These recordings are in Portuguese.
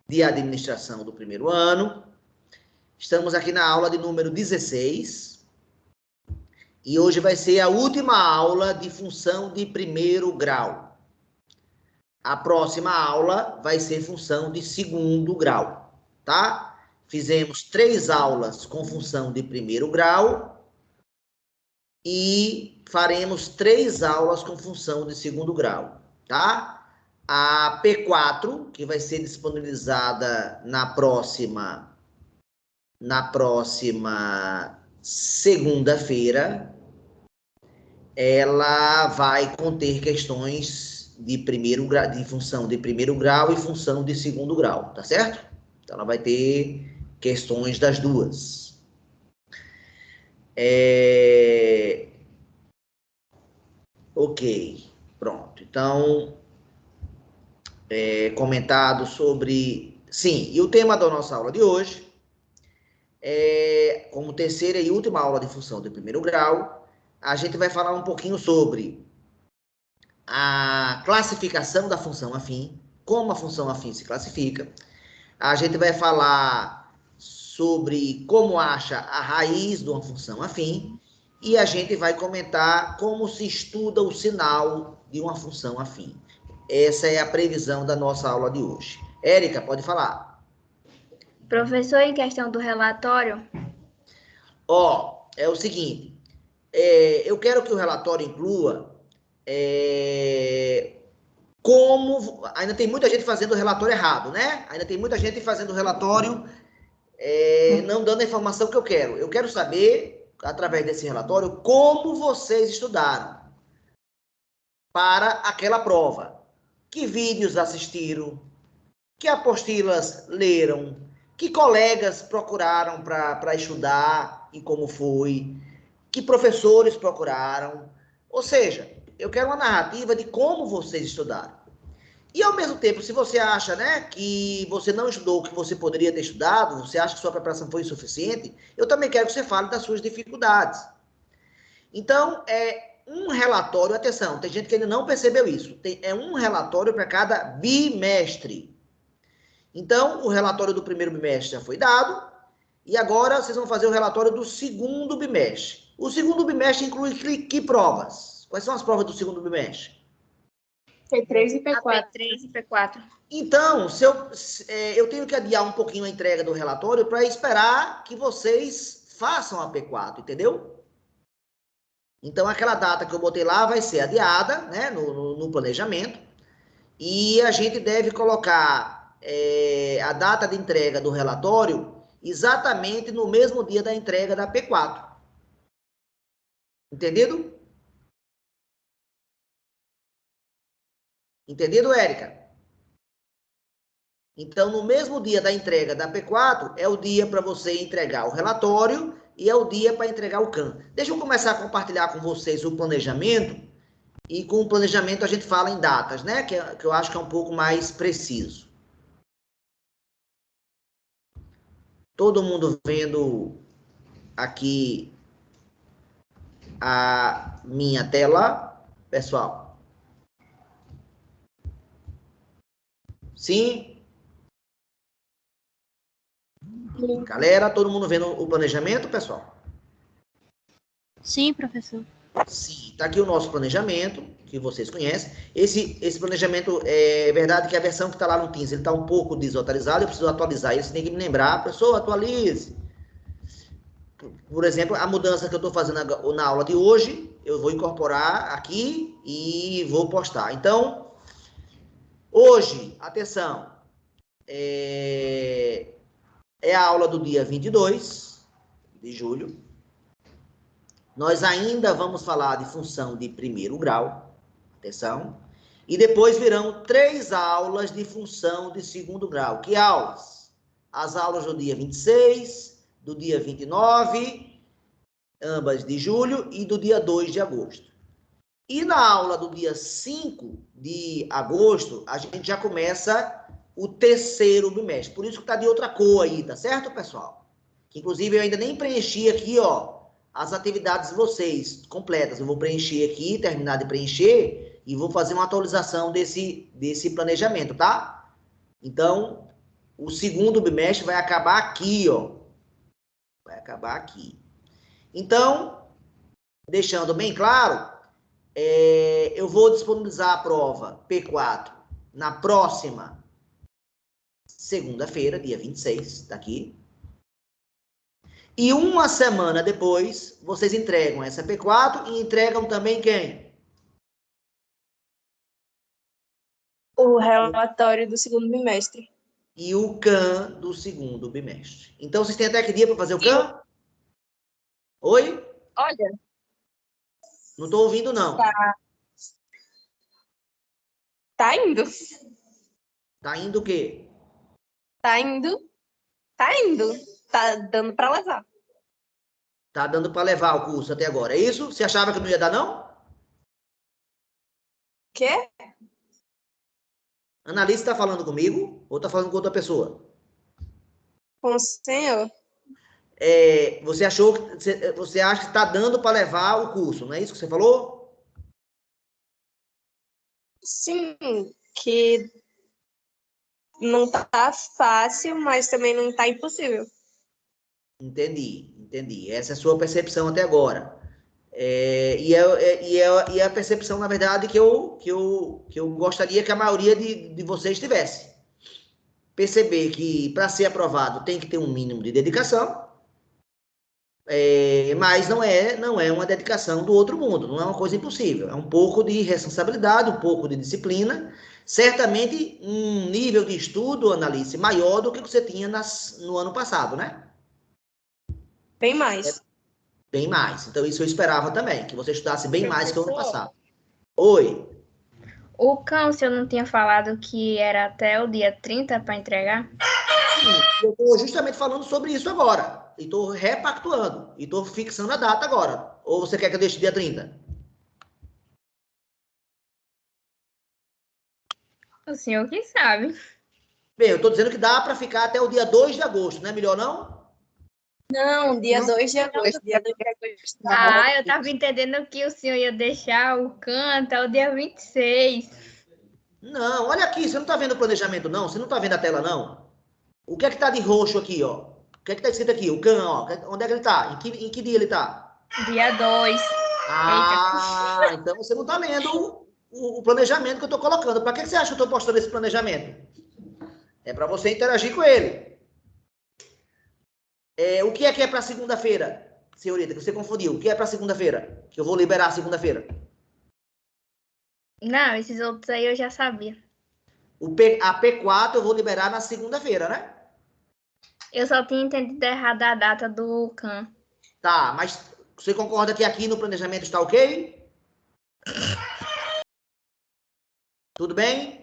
de administração do primeiro ano. Estamos aqui na aula de número 16. E hoje vai ser a última aula de função de primeiro grau. A próxima aula vai ser função de segundo grau, tá? Fizemos 3 aulas com função de primeiro grau e faremos 3 aulas com função de segundo grau, tá? A P4, que vai ser disponibilizada na próxima segunda-feira, ela vai conter questões de primeiro grau, de função de primeiro grau e função de segundo grau, tá certo? Então, ela vai ter questões das duas. Ok, pronto. Então, comentado sobre... Sim, e o tema da nossa aula de hoje é, como terceira e última aula de função de primeiro grau, a gente vai falar um pouquinho sobre a classificação da função afim, como a função afim se classifica. A gente vai falar sobre como acha a raiz de uma função afim e a gente vai comentar como se estuda o sinal de uma função afim. Essa é a previsão da nossa aula de hoje. Érica, pode falar. Professor, em questão do relatório? É o seguinte, eu quero que o relatório inclua como... Ainda tem muita gente fazendo o relatório errado, né? Ainda tem muita gente fazendo o relatório não dando a informação que eu quero. Eu quero saber, através desse relatório, como vocês estudaram para aquela prova. Que vídeos assistiram, que apostilas leram, que colegas procuraram para estudar e como foi, que professores procuraram. Ou seja, eu quero uma narrativa de como vocês estudaram. E, ao mesmo tempo, se você acha, né, que você não estudou o que você poderia ter estudado, você acha que sua preparação foi insuficiente, eu também quero que você fale das suas dificuldades. Então, um relatório, atenção, tem gente que ainda não percebeu isso, é um relatório para cada bimestre. Então, o relatório do primeiro bimestre já foi dado, e agora vocês vão fazer o relatório do segundo bimestre. O segundo bimestre inclui que provas? Quais são as provas do segundo bimestre? P3 e P4. P3 e P4. Então, eu tenho que adiar um pouquinho a entrega do relatório para esperar que vocês façam a P4, entendeu? Então, aquela data que eu botei lá vai ser adiada, né, no planejamento, e a gente deve colocar a data de entrega do relatório exatamente no mesmo dia da entrega da P4. Entendido? Entendido, Érica? Então, no mesmo dia da entrega da P4, é o dia para você entregar o relatório e é o dia para entregar o CAM. Deixa eu começar a compartilhar com vocês o planejamento, e com o planejamento a gente fala em datas, né? Que eu acho que é um pouco mais preciso. Todo mundo vendo aqui a minha tela, pessoal? Sim? Galera, todo mundo vendo o planejamento, pessoal? Sim, professor. Sim, está aqui o nosso planejamento, que vocês conhecem. Esse planejamento, é verdade que a versão que está lá no Teams, ele está um pouco desatualizado, eu preciso atualizar ele, você tem que me lembrar, professor, atualize. Por exemplo, a mudança que eu estou fazendo na aula de hoje, eu vou incorporar aqui e vou postar. Então, hoje, atenção, é a aula do dia 22 de julho. Nós ainda vamos falar de função de primeiro grau, atenção, e depois virão 3 aulas de função de segundo grau. Que aulas? As aulas do dia 26, do dia 29, ambas de julho, e do dia 2 de agosto. E na aula do dia 5 de agosto, a gente já começa o terceiro bimestre. Por isso que está de outra cor aí, tá certo, pessoal? Que, inclusive, eu ainda nem preenchi aqui, ó, as atividades de vocês completas. Eu vou preencher aqui, terminar de preencher, e vou fazer uma atualização desse planejamento, tá? Então, O segundo bimestre vai acabar aqui, ó. Vai acabar aqui. Então, deixando bem claro, eu vou disponibilizar a prova P4 na próxima segunda-feira, dia 26, tá aqui. E uma semana depois, vocês entregam essa P4 e entregam também quem? O relatório do segundo bimestre. E o CAN do segundo bimestre. Então, vocês têm até que dia para fazer o CAN? Oi? Olha. Não estou ouvindo, não. Tá indo. Tá indo o quê? Tá indo. Tá indo. Tá dando para levar. Tá dando para levar o curso até agora. É isso? Você achava que não ia dar, não? Quê? Analista está falando comigo ou está falando com outra pessoa? Com o senhor? Você acha que está dando para levar o curso, não é isso que você falou? Sim, que não tá fácil, mas também não tá impossível. Entendi. Essa é a sua percepção até agora. E a percepção, na verdade, que eu gostaria que a maioria de vocês tivesse. Perceber que para ser aprovado tem que ter um mínimo de dedicação, mas não é uma dedicação do outro mundo, não é uma coisa impossível. É um pouco de responsabilidade, um pouco de disciplina, certamente um nível de estudo, análise maior do que você tinha no ano passado, né? Bem mais. Bem mais. Então, isso eu esperava também, que você estudasse bem mais que o ano Professor? passado. Oi. O CAN, o senhor não tinha falado que era até o dia 30 para entregar? Sim, eu estou justamente falando sobre isso agora. E estou repactuando. E estou fixando a data agora. Ou você quer que eu deixe dia 30? O senhor que sabe. Bem, eu estou dizendo que dá para ficar até o dia 2 de agosto, não é melhor não? Não, dia 2 de agosto. Dia 2 de agosto. Ah, eu estava entendendo que o senhor ia deixar o CAN até o dia 26. Não, olha aqui, você não está vendo o planejamento não? Você não está vendo a tela não? O que é que está de roxo aqui, ó? O que é que está escrito aqui? O CAN, ó. Onde é que ele está? Em que dia ele está? Dia 2. Ah, então você não está lendo o planejamento que eu estou colocando. Para que você acha que eu estou postando esse planejamento? É para você interagir com ele. O que é para segunda-feira, senhorita? Que você confundiu. O que é para segunda-feira? Que eu vou liberar segunda-feira. Não, esses outros aí eu já sabia. A P4 eu vou liberar na segunda-feira, né? Eu só tinha entendido errado a data do CAN. Tá, mas você concorda que aqui no planejamento está ok? Tudo bem?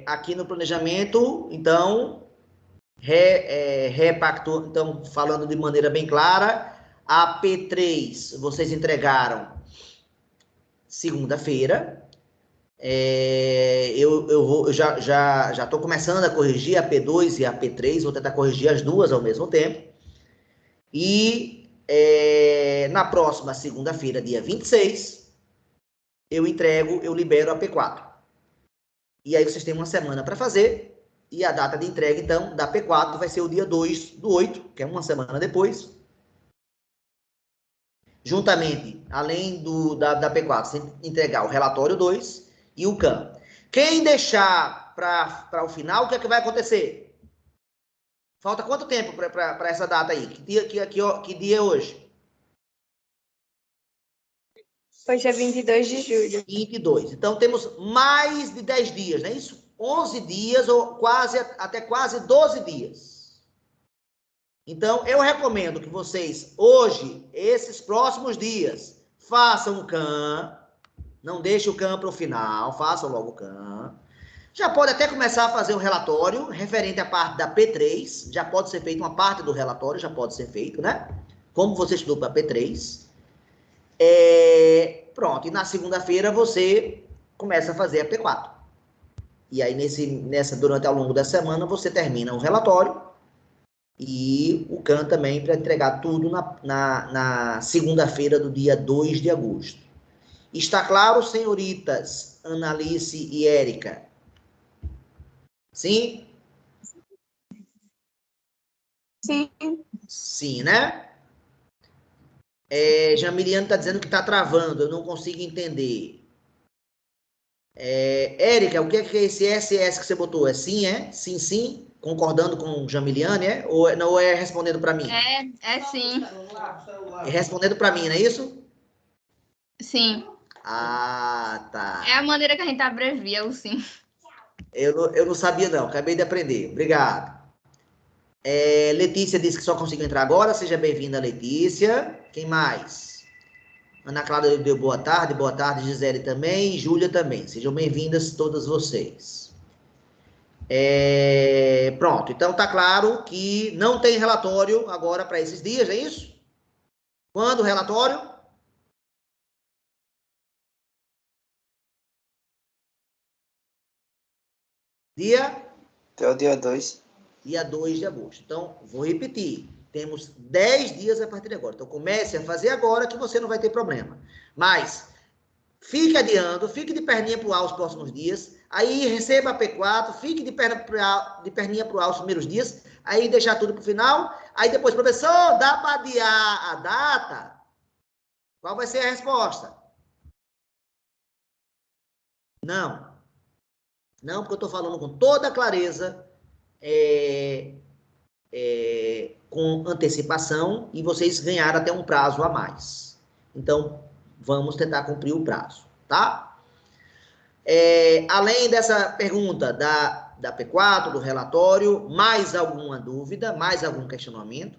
Aqui no planejamento, então, repacto, então, falando de maneira bem clara, a P3 vocês entregaram segunda-feira. Eu já estou começando a corrigir a P2 e a P3, vou tentar corrigir as duas ao mesmo tempo. E na próxima segunda-feira, dia 26, eu libero a P4. E aí vocês têm uma semana para fazer, e a data de entrega, então, da P4 vai ser o dia 2/8, que é uma semana depois. Juntamente, além da P4, você entregar o relatório 2 e o CAN. Quem deixar para o final, o que é que vai acontecer? Falta quanto tempo para essa data aí? Que dia é hoje? Hoje é 22 de julho. 22. Então, temos mais de 10 dias, não é isso? 11 dias ou até quase 12 dias. Então, eu recomendo que vocês, hoje, esses próximos dias, façam o CAN. Não deixe o CAN para o final, façam logo o CAN. Já pode até começar a fazer um relatório referente à parte da P3. Já pode ser feito uma parte do relatório, já pode ser feito, né? Como você estudou para a P3. Pronto, e na segunda-feira você começa a fazer a P4. E aí, durante ao longo da semana, você termina o relatório e o CAN também para entregar tudo na segunda-feira do dia 2 de agosto. Está claro, senhoritas Analice e Érica? Sim? Sim. Sim, né? Jamiliano está dizendo que está travando, eu não consigo entender. Érica, o que é esse SS que você botou? É sim, é? Sim, sim? Concordando com o Jamiliane, é? Ou não é respondendo para mim? É sim. É respondendo para mim, não é isso? Sim. Ah, tá. É a maneira que a gente abrevia o sim. Eu não sabia, não. Acabei de aprender. Obrigado. Letícia disse que só conseguiu entrar agora. Seja bem-vinda, Letícia. Quem mais? Ana Clara deu boa tarde. Boa tarde, Gisele também. E Júlia também. Sejam bem-vindas todas vocês. Pronto. Então, tá claro que não tem relatório agora para esses dias, é isso? Quando o relatório? Dia? Até o dia 2. Dia 2 de agosto. Então, vou repetir. Temos 10 dias a partir de agora. Então, comece a fazer agora que você não vai ter problema. Mas, fique adiando, fique de perninha para o ar os próximos dias. Aí, receba a P4, fique de perninha para o ar os primeiros dias. Aí, deixar tudo para o final. Aí, depois, professor, dá para adiar a data? Qual vai ser a resposta? Não. Não, porque eu estou falando com toda clareza, com antecipação, e vocês ganharam até um prazo a mais. Então, vamos tentar cumprir o prazo, tá? Além dessa pergunta da P4, do relatório, mais alguma dúvida, mais algum questionamento?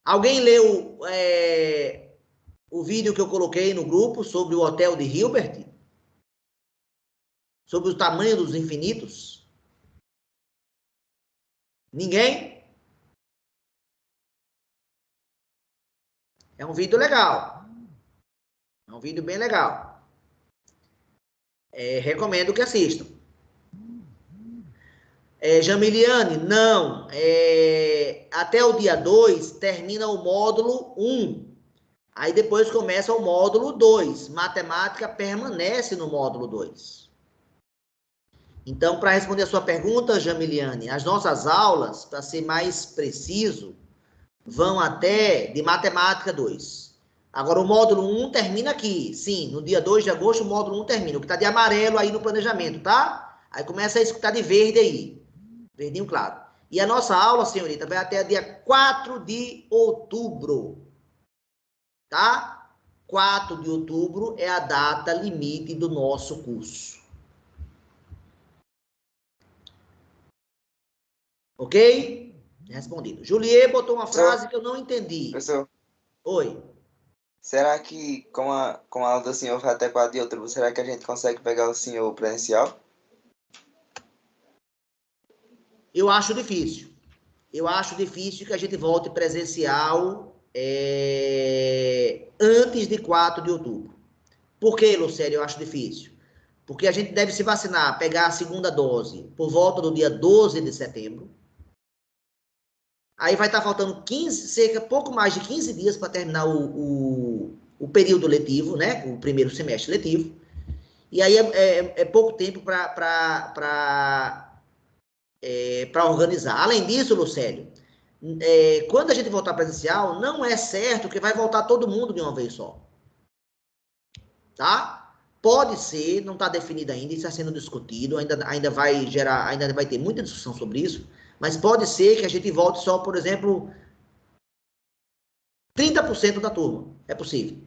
Alguém leu o vídeo que eu coloquei no grupo sobre o hotel de Hilbert? Sobre o tamanho dos infinitos? Ninguém? É um vídeo legal. É um vídeo bem legal. Recomendo que assistam. Jamiliane, não. Até o dia 2 termina o módulo 1. Aí depois começa o módulo 2. Matemática permanece no módulo 2. Então, para responder a sua pergunta, Jamiliane, as nossas aulas, para ser mais preciso, vão até de matemática 2. Agora, o módulo 1 termina aqui. Sim, no dia 2 de agosto, o módulo 1 termina. O que está de amarelo aí no planejamento, tá? Aí começa a escutar de verde aí. Verdinho claro. E a nossa aula, senhorita, vai até dia 4 de outubro. Tá? 4 de outubro é a data limite do nosso curso. Ok? Respondido. Juliet botou uma frase que eu não entendi. Professor, Oi. será que com a aula do senhor vai até 4 de outubro, será que a gente consegue pegar o senhor presencial? Eu acho difícil. Eu acho difícil que a gente volte presencial antes de 4 de outubro. Por que, Lucélia, eu acho difícil? Porque a gente deve se vacinar, pegar a segunda dose por volta do dia 12 de setembro. Aí vai estar faltando pouco mais de 15 dias para terminar o período letivo, né? O primeiro semestre letivo. E aí é pouco tempo para organizar. Além disso, Lucélio, quando a gente voltar presencial, não é certo que vai voltar todo mundo de uma vez só. Tá? Pode ser, não está definido ainda, isso está sendo discutido, ainda vai ter muita discussão sobre isso, mas pode ser que a gente volte só, por exemplo, 30% da turma. É possível.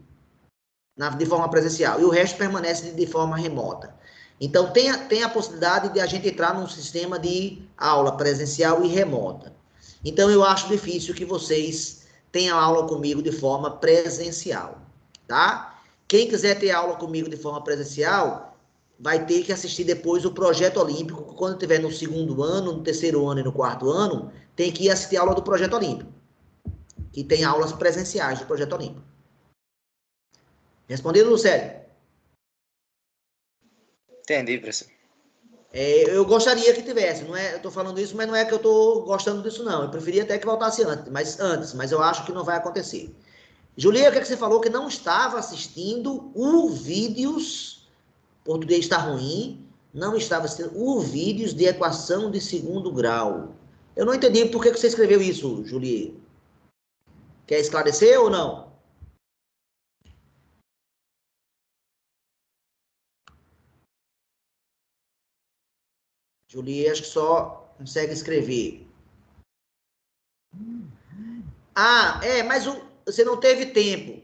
De forma presencial. E o resto permanece de forma remota. Então, tem a possibilidade de a gente entrar num sistema de aula presencial e remota. Então, eu acho difícil que vocês tenham aula comigo de forma presencial, tá? Quem quiser ter aula comigo de forma presencial, vai ter que assistir depois o Projeto Olímpico. Quando estiver no segundo ano, no terceiro ano e no quarto ano, tem que ir assistir a aula do Projeto Olímpico, que tem aulas presenciais do Projeto Olímpico. Respondido, Lucélio? Entendi, professor. Eu gostaria que tivesse, não é? Eu estou falando isso, mas não é que eu estou gostando disso, não. Eu preferia até que voltasse antes, mas eu acho que não vai acontecer. Julia, o que, é que você falou? Que não estava assistindo o vídeos, português está ruim, não estava assistindo o vídeos de equação de segundo grau. Eu não entendi por que você escreveu isso, Julia. Quer esclarecer ou não? Julia, acho que só consegue escrever. Ah, mas você não teve tempo.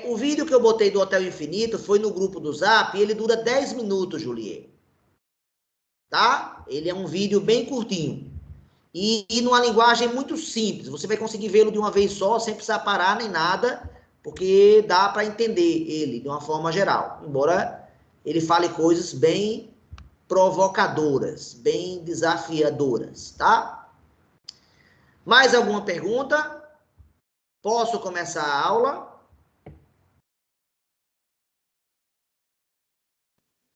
O vídeo que eu botei do Hotel Infinito foi no grupo do Zap e ele dura 10 minutos, Juliet. Tá? Ele é um vídeo bem curtinho. E numa linguagem muito simples. Você vai conseguir vê-lo de uma vez só, sem precisar parar nem nada, porque dá para entender ele de uma forma geral. Embora ele fale coisas bem provocadoras, bem desafiadoras, tá? Mais alguma pergunta? Posso começar a aula?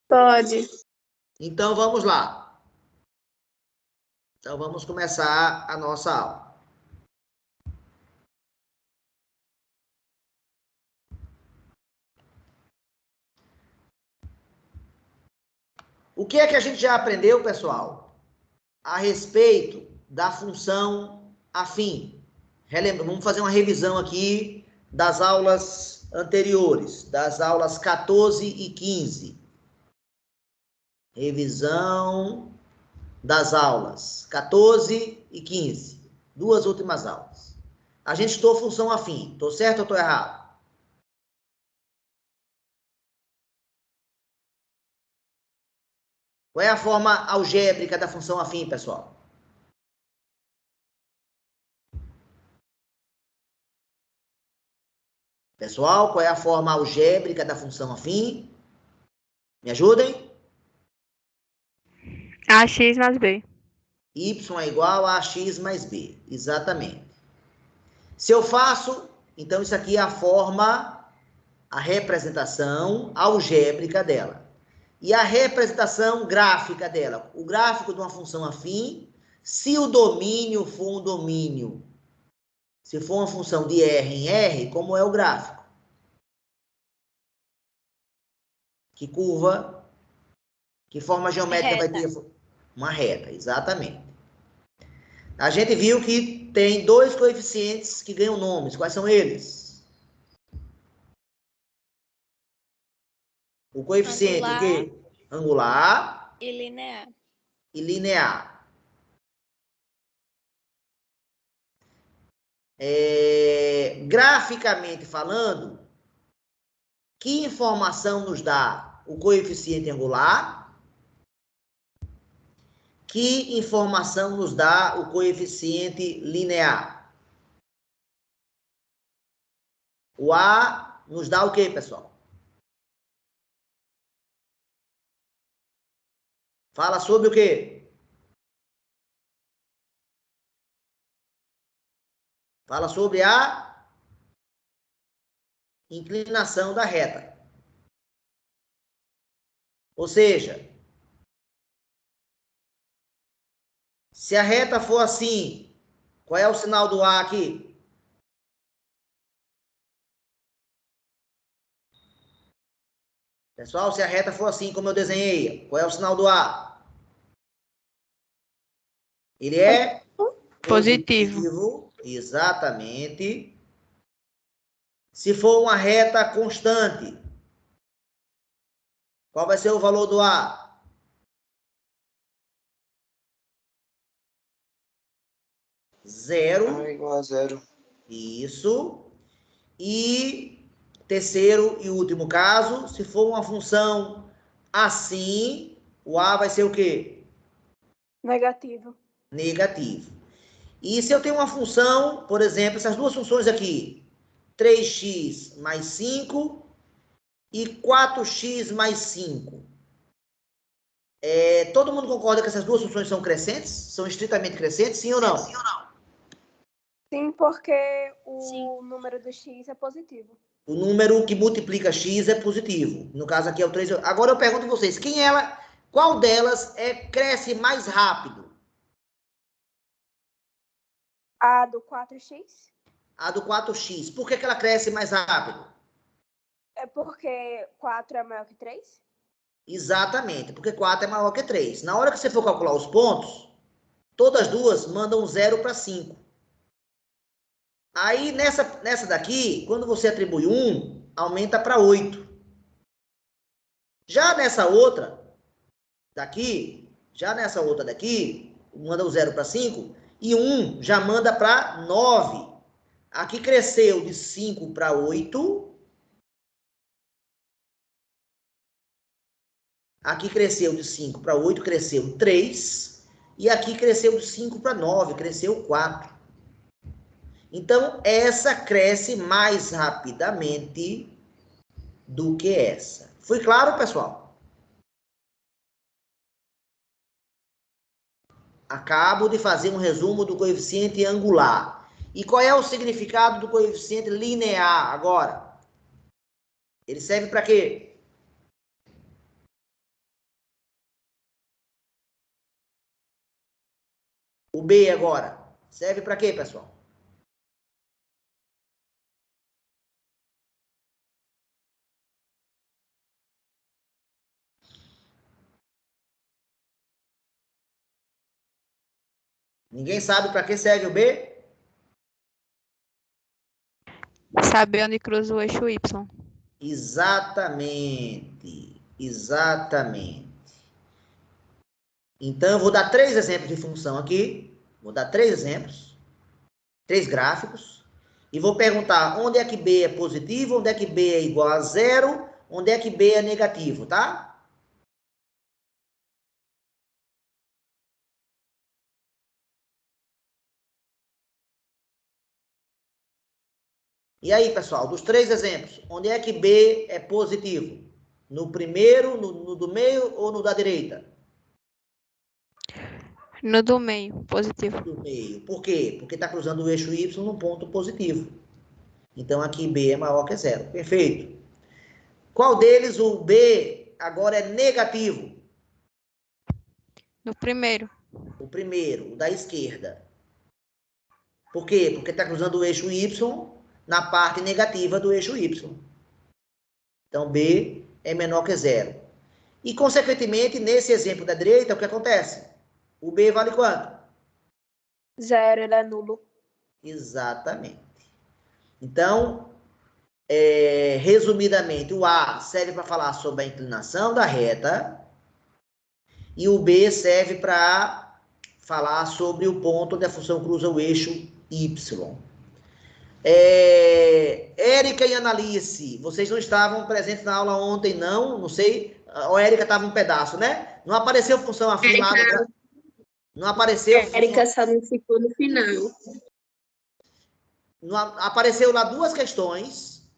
Pode. Então, vamos lá. Então, vamos começar a nossa aula. O que é que a gente já aprendeu, pessoal, a respeito da função afim? Vamos fazer uma revisão aqui das aulas anteriores, das aulas 14 e 15. Revisão das aulas 14 e 15. Duas últimas aulas. A gente estudou função afim. Estou certo ou estou errado? Qual é a forma algébrica da função afim, pessoal? Pessoal, qual é a forma algébrica da função afim? Me ajudem? AX mais B. Y é igual a x mais b. Exatamente. Se eu faço, então isso aqui é a forma, a representação algébrica dela. E a representação gráfica dela. O gráfico de uma função afim, se o domínio for um domínio, se for uma função de R em R, como é o gráfico? Que curva, que forma geométrica vai ter? Uma reta, exatamente. A gente viu que tem dois coeficientes que ganham nomes. Quais são eles? O coeficiente Angular. o quê? Angular E linear. e linear. Graficamente falando, que informação nos dá o coeficiente angular? Que informação nos dá o coeficiente linear? O A nos dá o quê, pessoal? Fala sobre o quê? Fala sobre a inclinação da reta. Ou seja, se a reta for assim, qual é o sinal do A aqui? Pessoal, se a reta for assim, como eu desenhei, qual é o sinal do A? Ele é positivo. Exatamente. Se for uma reta constante, qual vai ser o valor do A? Zero. A igual a zero. Isso. E terceiro e último caso, se for uma função assim, o A vai ser o quê? Negativo. Negativo. E se eu tenho uma função, por exemplo, essas duas funções aqui, 3x mais 5 e 4x mais 5. Todo mundo concorda que essas duas funções são crescentes? São estritamente crescentes, sim ou não? Sim, porque o número do x é positivo. O número que multiplica x é positivo. No caso aqui é o 3. Agora eu pergunto a vocês, qual delas cresce mais rápido? A do 4x? A do 4x. Por que ela cresce mais rápido? É porque 4 é maior que 3? Exatamente, porque 4 é maior que 3. Na hora que você for calcular os pontos, todas duas mandam 0 para 5. Aí, nessa daqui, quando você atribui 1, aumenta para 8. Já nessa outra daqui, manda o 0 para 5, e 1 já manda para 9. Aqui cresceu de 5 para 8. Aqui cresceu de 5 para 8, cresceu 3. E aqui cresceu de 5 para 9, cresceu 4. Então, essa cresce mais rapidamente do que essa. Foi claro, pessoal? Acabo de fazer um resumo do coeficiente angular. E qual é o significado do coeficiente linear agora? Ele serve para quê? O B agora. Serve para quê, pessoal? Ninguém sabe para que serve o B? Saber onde cruza o eixo Y. Exatamente. Exatamente. Então, eu vou dar 3 exemplos de função aqui. Vou dar 3 exemplos. 3 gráficos. E vou perguntar onde é que B é positivo, onde é que B é igual a 0, onde é que B é negativo, tá? E aí, pessoal, dos 3 exemplos, onde é que B é positivo? No primeiro, no do meio ou no da direita? No do meio, positivo. Do meio. Por quê? Porque está cruzando o eixo Y num ponto positivo. Então, aqui B é maior que 0. Perfeito. Qual deles o B agora é negativo? No primeiro. O primeiro, o da esquerda. Por quê? Porque está cruzando o eixo Y na parte negativa do eixo Y. Então, B é menor que 0. E, consequentemente, nesse exemplo da direita, o que acontece? O B vale quanto? 0, ele é nulo. Exatamente. Então, resumidamente, o A serve para falar sobre a inclinação da reta e o B serve para falar sobre o ponto onde a função cruza o eixo Y. Érica e Analice, vocês não estavam presentes na aula ontem, não? Não sei. A Érica estava um pedaço, né? Não apareceu função afim lá no... Não apareceu... Érica só não ficou no final. Não apareceu lá 2 questões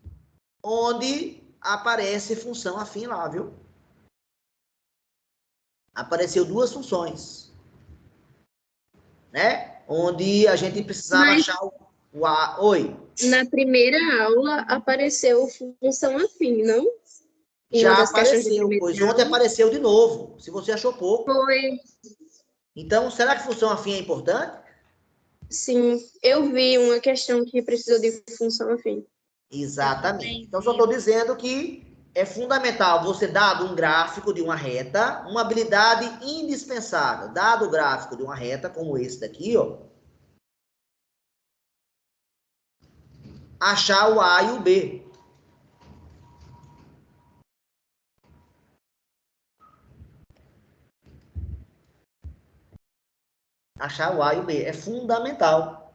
onde aparece função afim lá, viu? Apareceu 2 funções, né? Onde a gente precisava achar o A. Oi. Na primeira aula apareceu função afim, não? Já apareceu, pois ontem apareceu de novo, se você achou pouco. Foi. Então, será que função afim é importante? Sim, eu vi uma questão que precisou de função afim. Exatamente. Então, só estou dizendo que é fundamental você, dado um gráfico de uma reta, uma habilidade indispensável, dado o gráfico de uma reta, como esse daqui, ó, achar o A e o B. Achar o A e o B. É fundamental.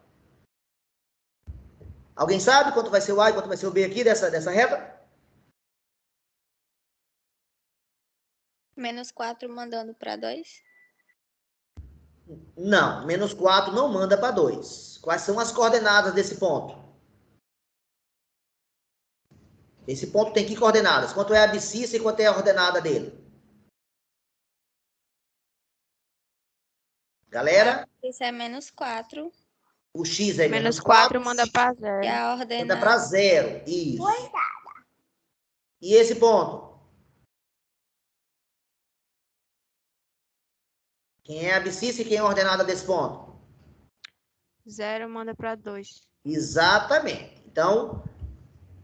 Alguém sabe quanto vai ser o A e quanto vai ser o B aqui dessa reta? -4 mandando para 2. Não, -4 não manda para 2. Quais são as coordenadas desse ponto? Esse ponto tem que coordenadas. Quanto é a abscissa e quanto é a ordenada dele? Galera? Isso é -4. O X é -4 manda para 0. E a Manda ordenada. para 0. Isso. E esse ponto? Quem é a abscissa e quem é a ordenada desse ponto? 0 manda para 2. Exatamente. Então,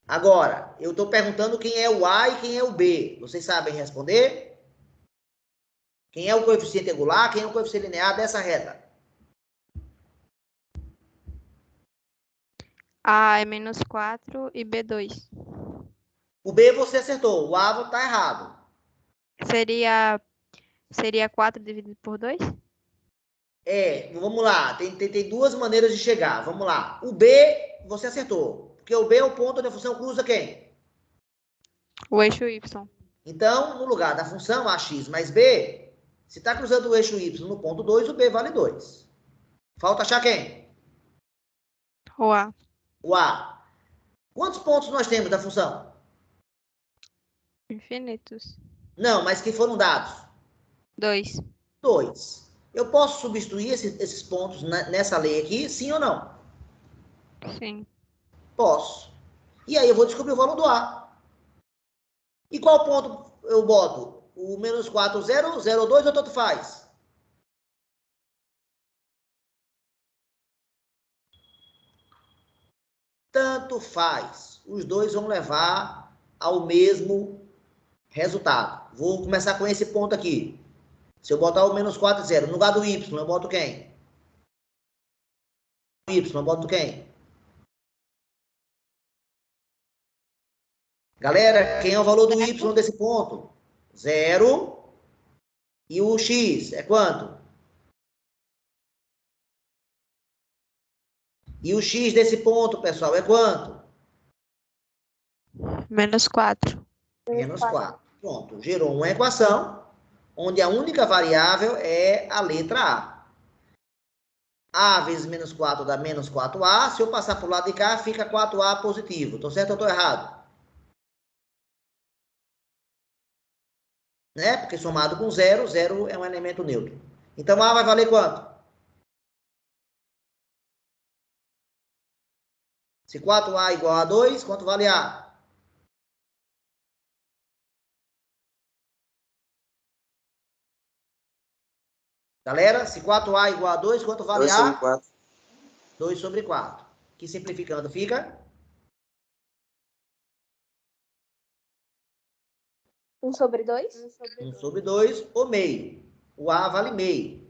agora, eu estou perguntando quem é o A e quem é o B. Vocês sabem responder? Quem é o coeficiente angular, quem é o coeficiente linear dessa reta? A é -4 e B 2. O B você acertou, o A está errado. Seria 4 dividido por 2? Vamos lá, tem duas maneiras de chegar. Vamos lá. O B você acertou, porque o B é o ponto onde a função cruza quem? O eixo Y. Então, no lugar da função AX mais B, se está cruzando o eixo Y no ponto 2, o B vale 2. Falta achar quem? O A. O A. Quantos pontos nós temos da função? Infinitos. Não, mas que foram dados? 2. 2. Eu posso substituir esses pontos nessa lei aqui, sim ou não? Sim. Posso. E aí eu vou descobrir o valor do A. E qual ponto eu boto? O -4, 0, 0, 2 ou tanto faz? Tanto faz. Os dois vão levar ao mesmo resultado. Vou começar com esse ponto aqui. Se eu botar o -4, 0, no lugar do Y, eu boto quem? Y, eu boto quem? Galera, quem é o valor do Y desse ponto? 0. E o X é quanto? E o X desse ponto, pessoal, é quanto? -4. -4. Pronto, gerou uma equação onde a única variável é a letra A. A vezes -4 dá -4A. Se eu passar para o lado de cá, fica 4A positivo. Estou certo ou estou errado? Né? Porque somado com 0, 0 é um elemento neutro. Então, A vai valer quanto? Se 4A é igual a 2, quanto vale A? Galera, se 4A é igual a 2, quanto vale 2 A? sobre 4. 2 sobre 4. Que simplificando fica? 1 sobre 2? 1 sobre 2, ou meio. O A vale meio.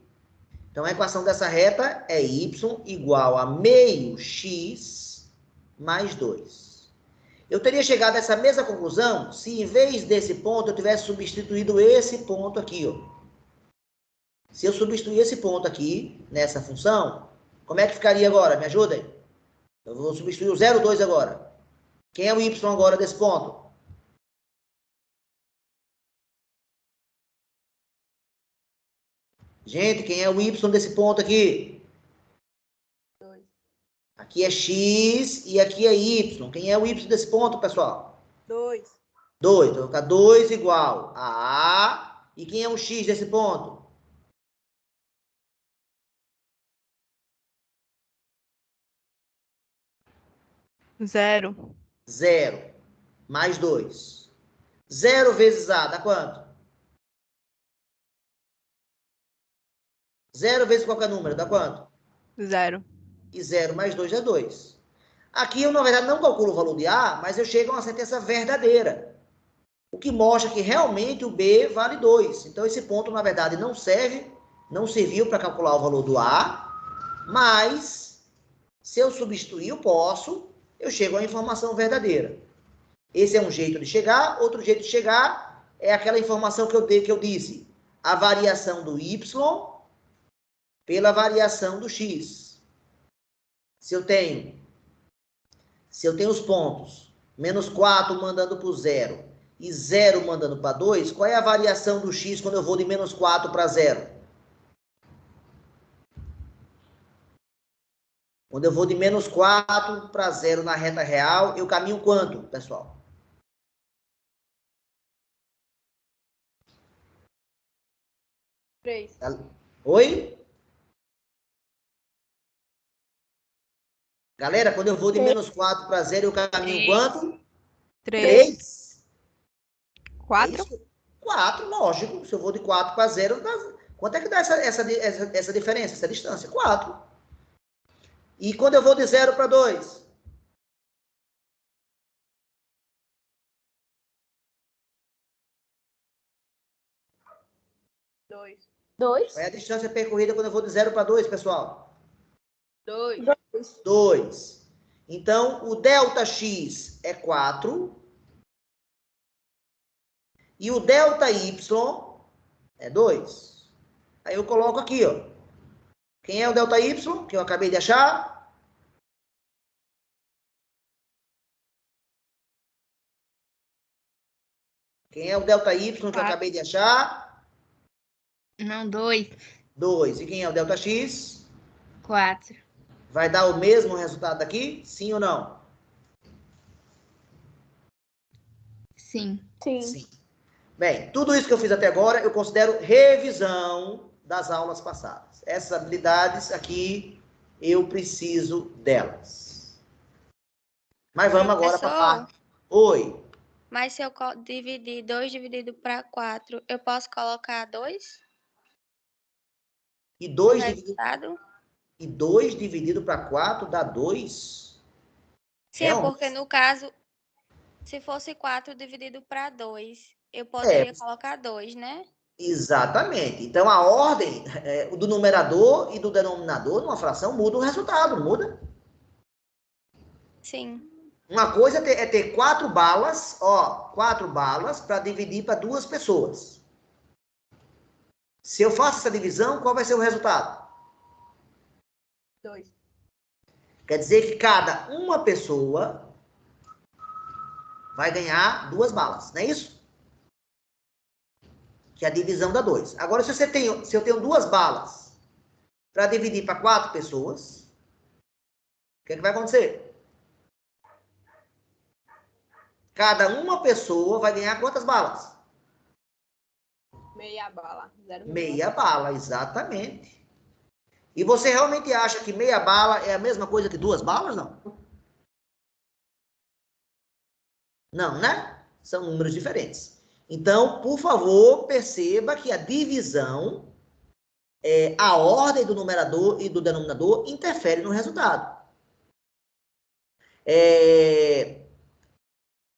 Então, a equação dessa reta é y igual a meio x mais 2. Eu teria chegado a essa mesma conclusão se, em vez desse ponto, eu tivesse substituído esse ponto aqui, ó. Se eu substituir esse ponto aqui, nessa função, como é que ficaria agora? Me ajudem? Eu vou substituir o 0,2 agora. Quem é o y agora desse ponto? Gente, quem é o y desse ponto aqui? 2. Aqui é x e aqui é y. Quem é o y desse ponto, pessoal? 2. 2. Então, vai ficar 2 igual a A. E quem é o x desse ponto? 0. 0. Mais 2. 0 vezes A dá quanto? 0 vezes qualquer número dá quanto? 0. E 0 mais 2 é 2. Aqui eu, na verdade, não calculo o valor de A, mas eu chego a uma sentença verdadeira. O que mostra que realmente o B vale 2. Então, esse ponto, na verdade, não serviu para calcular o valor do A, mas, se eu substituir, eu chego a uma informação verdadeira. Esse é um jeito de chegar. Outro jeito de chegar é aquela informação que eu disse. A variação do Y pela variação do X. Se eu tenho os pontos -4 mandando para o 0 e 0 mandando para 2, qual é a variação do X quando eu vou de -4 para 0? Quando eu vou de -4 para 0 na reta real, eu caminho quanto, pessoal? 3. Oi? Galera, quando eu vou de -4 para 0, eu caminho quanto? 3. 3. 4. 4, lógico. Se eu vou de 4 para 0, quanto é que dá essa diferença, essa distância? 4. E quando eu vou de 0 para 2? Dois. 2. Qual é a distância percorrida quando eu vou de 0 para 2, pessoal? Dois. 2. Então, o ΔX é 4. E o ΔY é 2. Aí eu coloco aqui, ó. Quem é o ΔY, que eu acabei de achar? Quem é o ΔY que eu acabei de achar? Não, 2. 2. E quem é o ΔX? 4. Vai dar o mesmo resultado daqui? Sim ou não? Sim. Sim. Sim. Bem, tudo isso que eu fiz até agora, eu considero revisão das aulas passadas. Essas habilidades aqui, eu preciso delas. Mas vamos agora para a Professor, parte. Oi. mas se eu dividir 2 dividido para 4, eu posso colocar 2 E no 2 resultado? dividido para 4 dá 2? Sim, é porque Realmente? no caso, se fosse 4 dividido para 2, eu É, poderia colocar 2, né? exatamente. Então, a ordem do numerador e do denominador numa fração muda o resultado, não muda? Sim. Uma coisa é ter 4 balas, ó, 4 balas para dividir para 2 pessoas. Se eu faço essa divisão, qual vai ser o resultado? 2. Quer dizer que cada uma pessoa vai ganhar 2 balas, não é isso? Que é a divisão dá 2. Agora, se eu tenho 2 balas para dividir para 4 pessoas, o que vai acontecer? Cada uma pessoa vai ganhar quantas balas? Meia bala. 0,5. Meia bala, exatamente. E você realmente acha que meia bala é a mesma coisa que 2 balas, não? Não, né? São números diferentes. Então, por favor, perceba que a divisão, a ordem do numerador e do denominador interfere no resultado.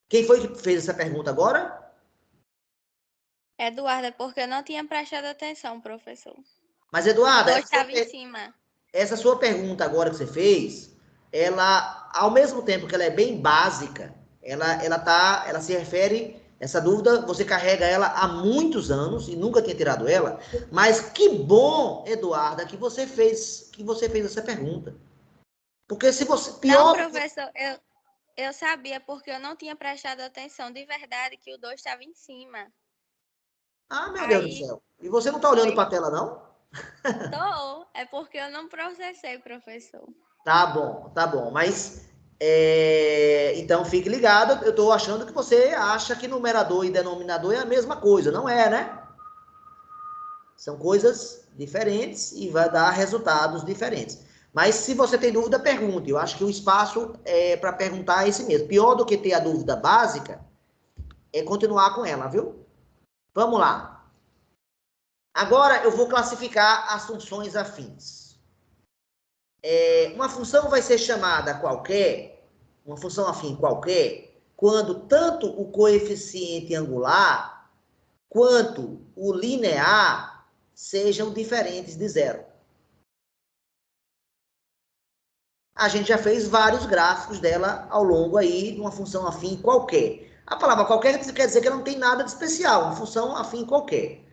Quem foi que fez essa pergunta agora? Eduardo, é porque eu não tinha prestado atenção, professor. Mas, Eduarda, 2 estava em cima. essa sua pergunta agora que você fez, ela, ao mesmo tempo que ela é bem básica, ela se refere, essa dúvida, você carrega ela há muitos anos e nunca tinha tirado ela, mas que bom, Eduarda, que você fez essa pergunta. Porque se você, Não, pior do que... professor, eu sabia porque eu não tinha prestado atenção de verdade que o 2 estava em cima. Ah, meu Deus do Aí, céu. E você não tá olhando foi. para a tela, não? É porque eu não processei, professor. Tá bom, tá bom. Mas, então, fique ligado. Eu estou achando que você acha que numerador e denominador é a mesma coisa. Não é, né? São coisas diferentes e vai dar resultados diferentes. Mas, se você tem dúvida, pergunte. Eu acho que o espaço para perguntar é esse mesmo. Pior do que ter a dúvida básica é continuar com ela, viu? Vamos lá. Agora, eu vou classificar as funções afins. Uma função vai ser chamada qualquer, uma função afim qualquer, quando tanto o coeficiente angular quanto o linear sejam diferentes de zero. A gente já fez vários gráficos dela ao longo aí de uma função afim qualquer. A palavra qualquer quer dizer que ela não tem nada de especial, uma função afim qualquer.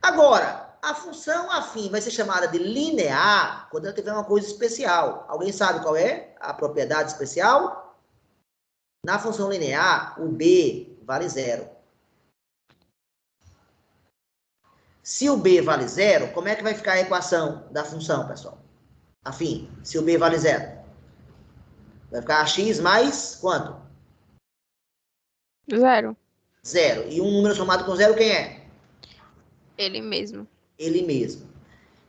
Agora, a função afim vai ser chamada de linear quando ela tiver uma coisa especial. Alguém sabe qual é a propriedade especial? Na função linear, o b vale zero. Se o b vale zero, como é que vai ficar a equação da função, pessoal? Afim, se o b vale zero. Vai ficar x mais quanto? 0. Zero. E um número somado com zero, quem é? Ele mesmo. Ele mesmo.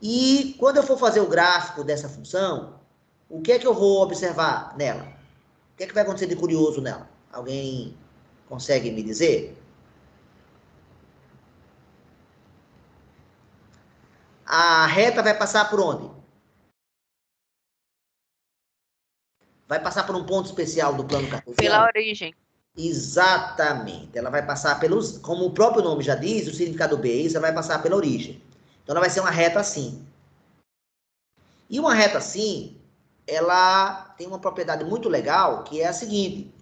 E quando eu for fazer o gráfico dessa função, o que é que eu vou observar nela? O que é que vai acontecer de curioso nela? Alguém consegue me dizer? A reta vai passar por onde? Vai passar por um ponto especial do plano cartesiano? Pela origem. Exatamente. Ela vai passar pelos, como o próprio nome já diz, o significado B, isso, ela vai passar pela origem. Então, ela vai ser uma reta assim. E uma reta assim, ela tem uma propriedade muito legal, que é a seguinte.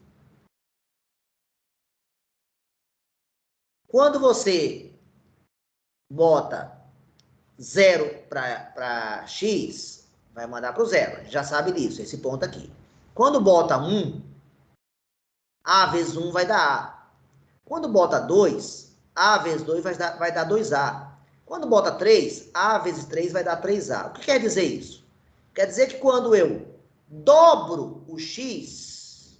Quando você bota 0 para x, vai mandar para o 0. A gente já sabe disso, esse ponto aqui. Quando bota 1, A vezes 1 vai dar A. Quando bota 2, A vezes 2 vai dar 2A. Quando bota 3, A vezes 3 vai dar 3A. O que quer dizer isso? Quer dizer que quando eu dobro o x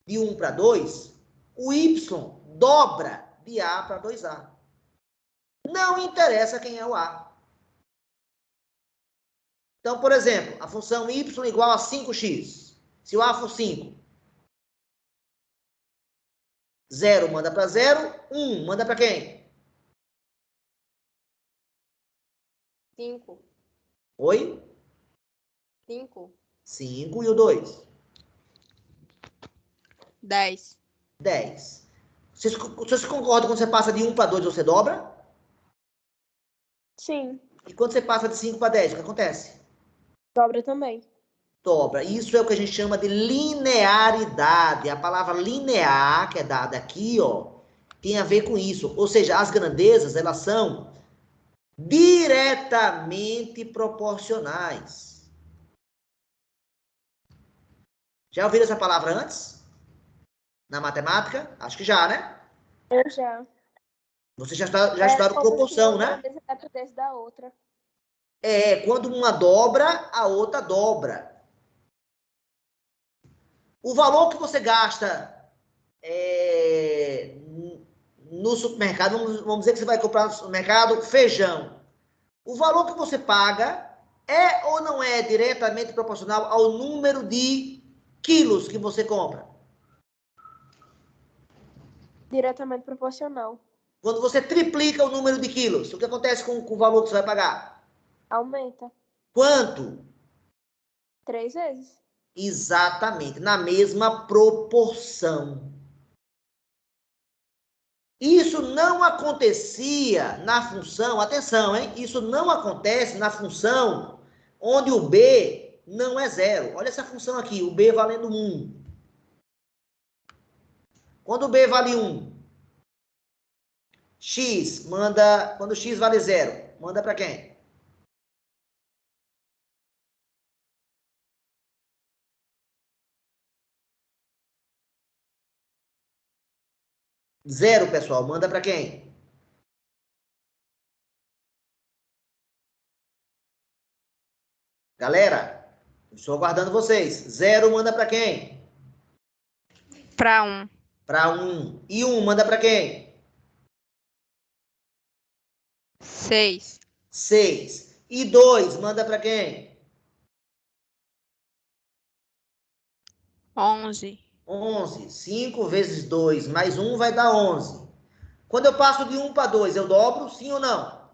de 1 para 2, o y dobra de A para 2A. Não interessa quem é o A. Então, por exemplo, a função y igual a 5x. Se o A for 5, 0 manda para 0, 1 manda para quem? 5. Oi? 5. 5 e o 2? 10. 10. Vocês concordam quando você passa de 1 para 2, você dobra? Sim, E quando você passa de 5 para 10, o que acontece? dobra também. Dobra. Isso é o que a gente chama de linearidade. A palavra linear, que é dada aqui, ó, tem a ver com isso. Ou seja, as grandezas, elas são diretamente proporcionais. Já ouviram essa palavra antes? Na matemática? Acho que já, né? Eu já. Você já estudaram proporção, né? Uma dependência da outra. É, quando uma dobra, a outra dobra. O valor que você gasta no supermercado, vamos dizer que você vai comprar no supermercado feijão. O valor que você paga é ou não é diretamente proporcional ao número de quilos que você compra? Diretamente proporcional. Quando você triplica o número de quilos, o que acontece com o valor que você vai pagar? Aumenta. Quanto? 3 vezes. Exatamente, na mesma proporção. Isso não acontecia na função, atenção, hein? Isso não acontece na função onde o B não é 0. Olha essa função aqui, o B valendo 1. Quando o B vale 1, x manda, quando x vale 0, manda para quem? Zero, pessoal, manda para quem? Galera, estou aguardando vocês. 0 manda para quem? Para 1. Para 1. E 1 manda para quem? 6. 6. E 2 manda para quem? 11. 11. 5 vezes 2 mais 1 vai dar 11. Quando eu passo de 1 para 2, eu dobro, sim ou não?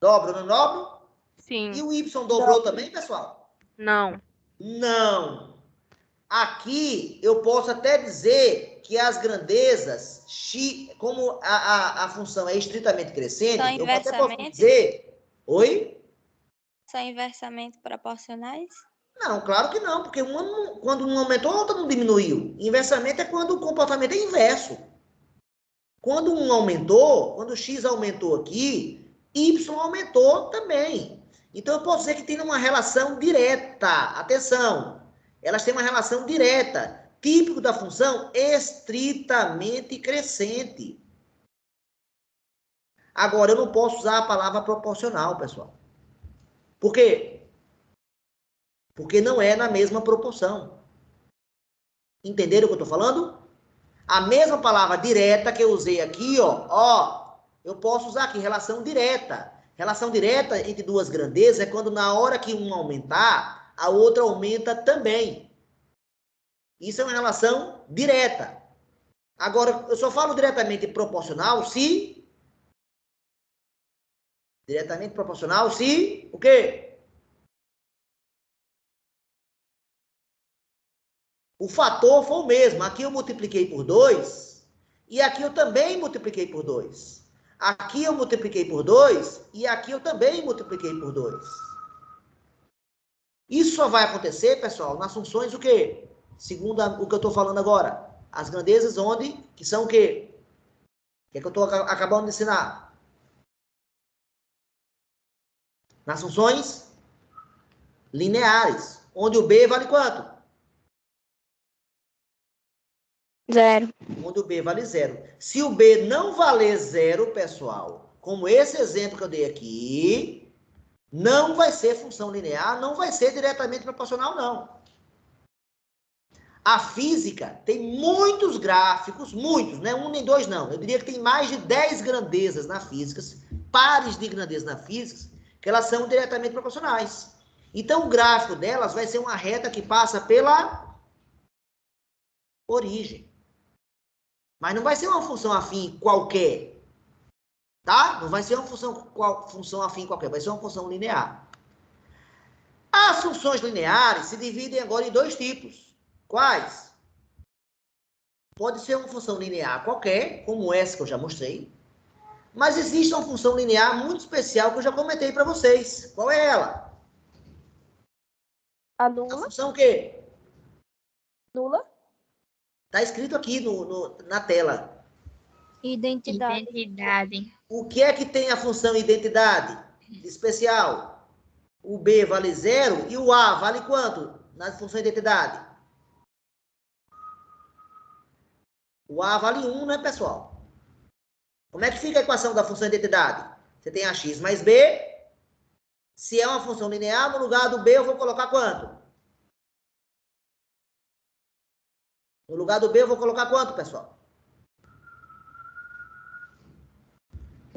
Dobro, não dobro? Sim. E o y dobrou também, pessoal? Não. Não. Aqui eu posso até dizer que as grandezas, x, como a função é estritamente crescente, São eu até posso inversamente? dizer... Oi? São inversamente proporcionais? Não, claro que não, porque quando um aumentou, a outra não diminuiu. Inversamente é quando o comportamento é inverso. Quando um aumentou, quando o x aumentou aqui, y aumentou também. Então, eu posso dizer que tem uma relação direta. Atenção, elas têm uma relação direta, típico da função estritamente crescente. Agora, eu não posso usar a palavra proporcional, pessoal. Por quê? Porque não é na mesma proporção. Entenderam o que eu estou falando? A mesma palavra direta que eu usei aqui, ó, eu posso usar aqui, relação direta. Relação direta entre duas grandezas é quando na hora que uma aumentar, a outra aumenta também. Isso é uma relação direta. Agora, eu só falo diretamente proporcional se... Diretamente proporcional se... O quê? O fator foi o mesmo. Aqui eu multipliquei por 2 e aqui eu também multipliquei por 2. Aqui eu multipliquei por 2 e aqui eu também multipliquei por 2. Isso só vai acontecer, pessoal, nas funções o quê? Segundo o que eu estou falando agora. As grandezas onde, que são o quê? O que é que eu estou acabando de ensinar? Nas funções lineares, onde o b vale quanto? 0. Onde o b vale 0. Se o b não valer 0, pessoal, como esse exemplo que eu dei aqui, não vai ser função linear, não vai ser diretamente proporcional, não. A física tem muitos gráficos, muitos, não é um nem dois, não. Eu diria que tem mais de 10 grandezas na física, pares de grandezas na física, que elas são diretamente proporcionais. Então, o gráfico delas vai ser uma reta que passa pela origem. Mas não vai ser uma função afim qualquer, tá? Não vai ser uma função afim qualquer, vai ser uma função linear. As funções lineares se dividem agora em dois tipos. Quais? Pode ser uma função linear qualquer, como essa que eu já mostrei, mas existe uma função linear muito especial que eu já comentei para vocês. Qual é ela? A A nula? função o quê? Nula? Está escrito aqui na tela. Identidade. O que é que tem a função identidade especial? O B vale 0 e o A vale quanto na função identidade? O A vale 1, né, pessoal? Como é que fica a equação da função identidade? Você tem AX mais B. Se é uma função linear, no lugar do B eu vou colocar quanto? No lugar do B eu vou colocar quanto, pessoal?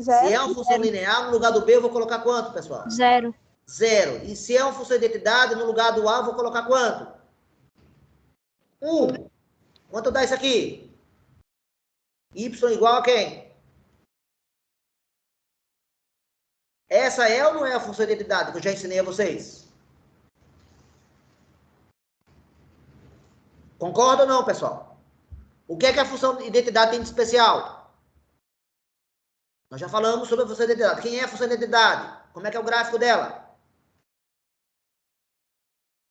Zero. Se é uma função linear, no lugar do B eu vou colocar quanto, pessoal? 0. 0. E se é uma função de identidade, no lugar do A eu vou colocar quanto? 1. Quanto dá isso aqui? Y igual a quem? Essa é ou não é a função de identidade que eu já ensinei a vocês? Concorda ou não, pessoal? O que é que a função de identidade tem de especial? Nós já falamos sobre a função de identidade. Quem é a função de identidade? Como é que é o gráfico dela?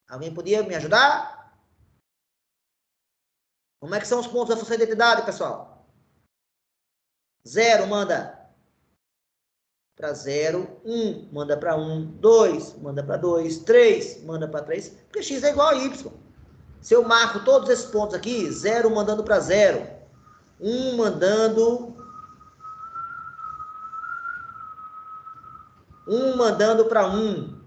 Alguém podia me ajudar? Como é que são os pontos da função de identidade, pessoal? 0 manda para 0, 1 manda para 1, 2 manda para 2, 3 manda para 3, porque x é igual a y. Se eu marco todos esses pontos aqui, 0 mandando para 0, 1 mandando para 1,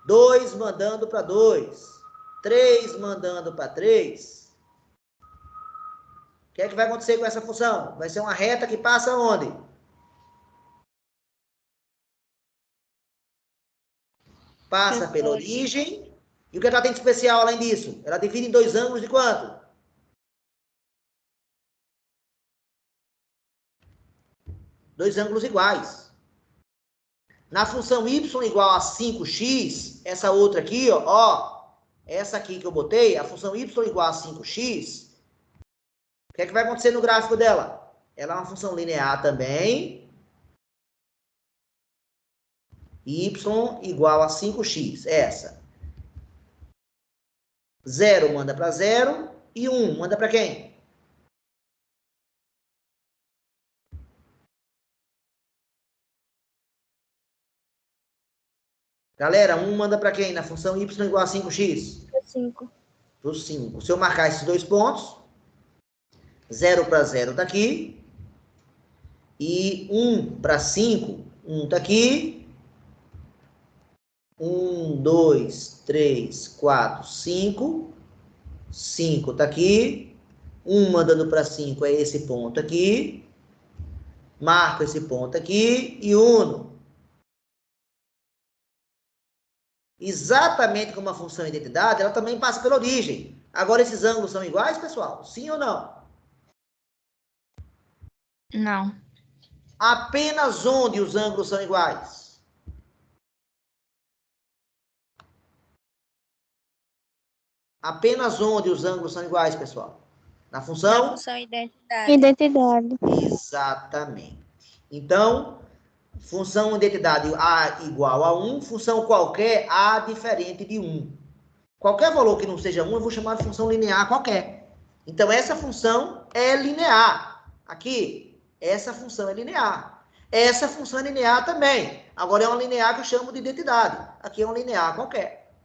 2 mandando para 2, 3 mandando para 3. O que é que vai acontecer com essa função? Vai ser uma reta que passa onde? Passa pela origem. E o que ela tem de especial além disso? Ela divide em dois ângulos de quanto? Dois ângulos iguais. Na função y igual a 5x, essa outra aqui, ó, essa aqui que eu botei, a função y igual a 5x, o que é que vai acontecer no gráfico dela? Ela é uma função linear também. Y igual a 5x, essa. 0 manda para 0 e 1 manda para quem? Galera, 1 manda para quem? Na função y igual a 5x? 5. Para o 5. Se eu marcar esses dois pontos, 0 para 0 está aqui. E 1 para 5, 1 está aqui. 1, 2, 3, 4, 5. 5 está aqui. 1 mandando para 5 é esse ponto aqui. Marco esse ponto aqui e uno. Exatamente como a função identidade, ela também passa pela origem. Agora, esses ângulos são iguais, pessoal? Sim ou não? Não. Apenas onde os ângulos são iguais? Apenas onde os ângulos são iguais, pessoal? Na Na função? função identidade. Identidade. Exatamente. Então, função identidade A igual a 1, função qualquer A diferente de 1. Qualquer valor que não seja 1, eu vou chamar de função linear qualquer. Então, essa função é linear. Aqui, essa função é linear. Essa função é linear também. Agora, é uma linear que eu chamo de identidade. Aqui é uma linear qualquer.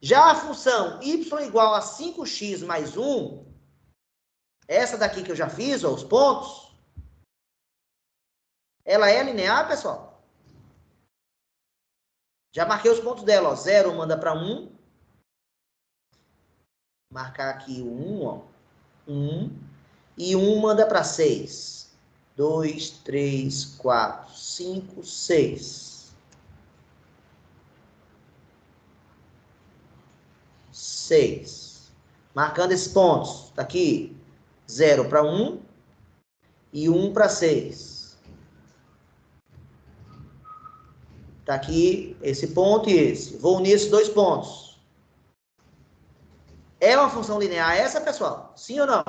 Já a função y igual a 5x mais 1, essa daqui que eu já fiz, ó, os pontos, ela é linear, pessoal? Já marquei os pontos dela, ó. 0 manda para 1. Marcar aqui o 1, ó. 1. E 1 manda para 6. 2, 3, 4, 5, 6. 6. Marcando esses pontos. Tá aqui. 0 para 1 e 1 para 6. Tá aqui esse ponto e esse. Vou unir esses dois pontos. É uma função linear essa, pessoal? Sim ou não?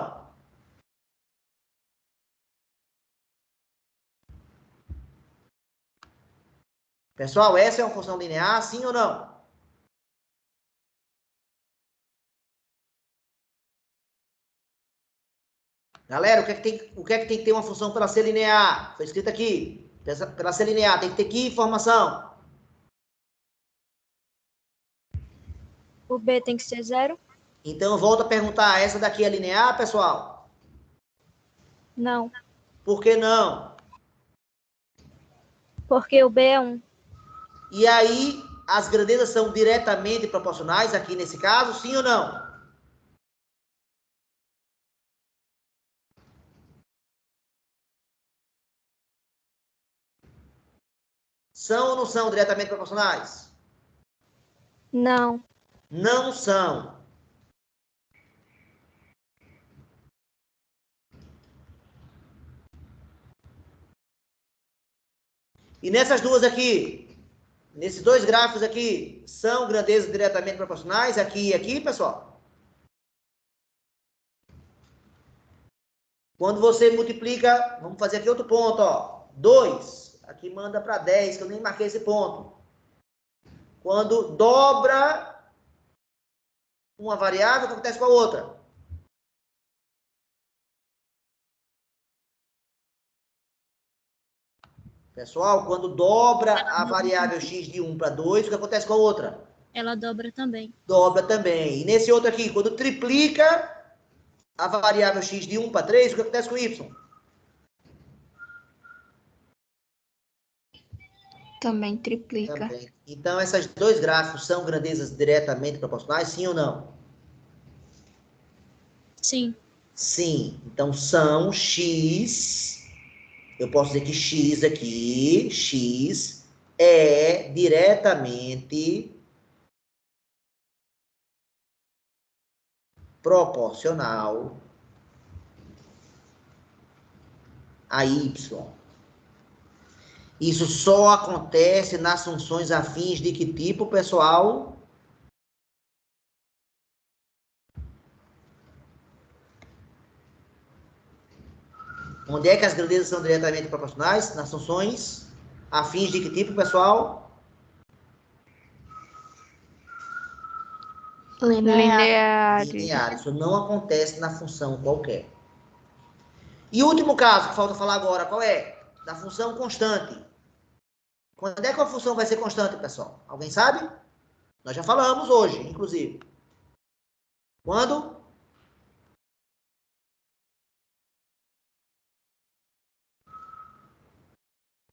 Pessoal, essa é uma função linear, sim ou não? Galera, o que é que tem que ter uma função para ser linear? Foi escrito aqui. Para ser linear, tem que ter que informação? O B tem que ser 0? Então, eu volto a perguntar, essa daqui é linear, pessoal? Não. Por que não? Porque o B é 1. E aí, as grandezas são diretamente proporcionais aqui nesse caso, sim ou não? São ou não são diretamente proporcionais? Não. Não são. E nessas duas aqui, nesses dois gráficos aqui, são grandezas diretamente proporcionais, aqui e aqui, pessoal? Quando você multiplica, vamos fazer aqui outro ponto, ó. 2, aqui manda para 10, que eu nem marquei esse ponto. Quando dobra uma variável, o que acontece com a outra? Pessoal, quando dobra a variável x de 1 para 2, o que acontece com a outra? Ela dobra também. Dobra também. E nesse outro aqui, quando triplica a variável x de 1 para 3, o que acontece com y? Também triplica. Também. Então, esses dois gráficos são grandezas diretamente proporcionais, sim ou não? Sim. Sim. Então, são x... Eu posso dizer que x aqui, x, é diretamente proporcional a y. Isso só acontece nas funções afins de que tipo, pessoal? Onde é que as grandezas são diretamente proporcionais? Nas funções afins de que tipo, pessoal? Lineares. Linear. Isso não acontece na função qualquer. E o último caso que falta falar agora, qual é? Da função constante. Quando é que a função vai ser constante, pessoal? Alguém sabe? Nós já falamos hoje, inclusive. Quando?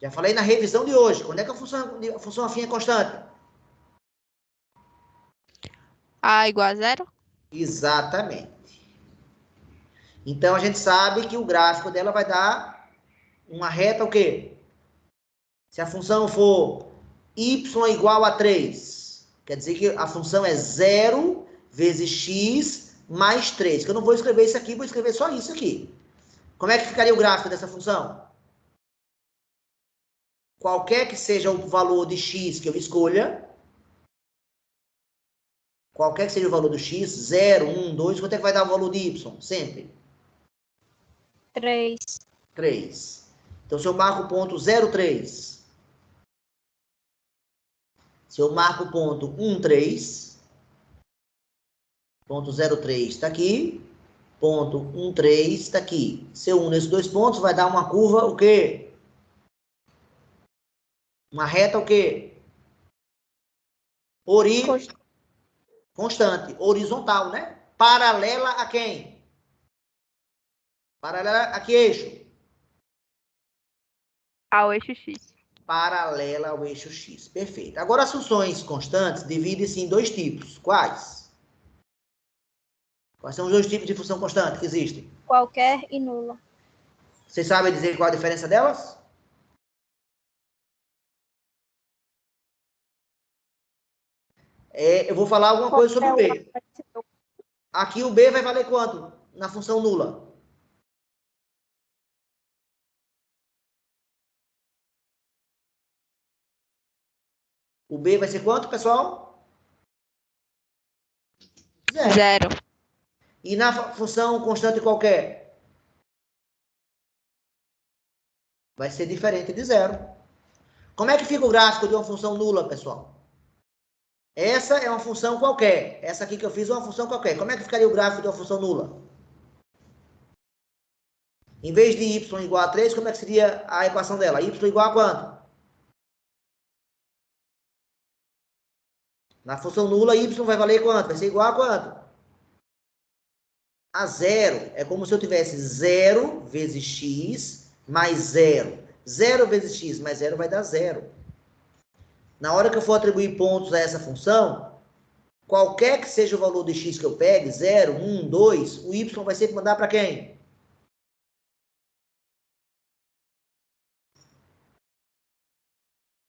Já falei na revisão de hoje. Quando é que a função afim é constante? A igual a 0? Exatamente. Então, a gente sabe que o gráfico dela vai dar uma reta o quê? Se a função for y igual a 3, quer dizer que a função é 0 vezes x mais 3. Que eu não vou escrever isso aqui, vou escrever só isso aqui. Como é que ficaria o gráfico dessa função? Qualquer que seja o valor de x que eu escolha, qualquer que seja o valor do x, 0, 1, 2, quanto é que vai dar o valor de y? Sempre. 3. 3. Então, se eu marco o ponto 0,3, se eu marco o ponto 1,3, ponto 0,3 está aqui, ponto 1,3 está aqui. Se eu uno esses dois pontos, vai dar uma curva o quê? Uma reta o quê? Constante, horizontal, né? Paralela a quem? Paralela a que eixo? Ao eixo X. Paralela ao eixo X. Perfeito. Agora, as funções constantes dividem-se em dois tipos. Quais? Quais são os dois tipos de função constante que existem? Qualquer e nula. Vocês sabem dizer qual a diferença delas? Eu vou falar alguma coisa sobre o B. Aqui o B vai valer quanto na função nula? O B vai ser quanto, pessoal? 0. E na função constante qualquer? Vai ser diferente de 0. Como é que fica o gráfico de uma função nula, pessoal? Essa é uma função qualquer. Essa aqui que eu fiz é uma função qualquer. Como é que ficaria o gráfico de uma função nula? Em vez de y igual a 3, como é que seria a equação dela? Y igual a quanto? Na função nula, y vai valer quanto? Vai ser igual a quanto? A 0. É como se eu tivesse 0 vezes x mais 0. 0 vezes x mais 0 vai dar 0. Na hora que eu for atribuir pontos a essa função, qualquer que seja o valor de x que eu pegue, 0, 1, 2, o y vai sempre mandar para quem?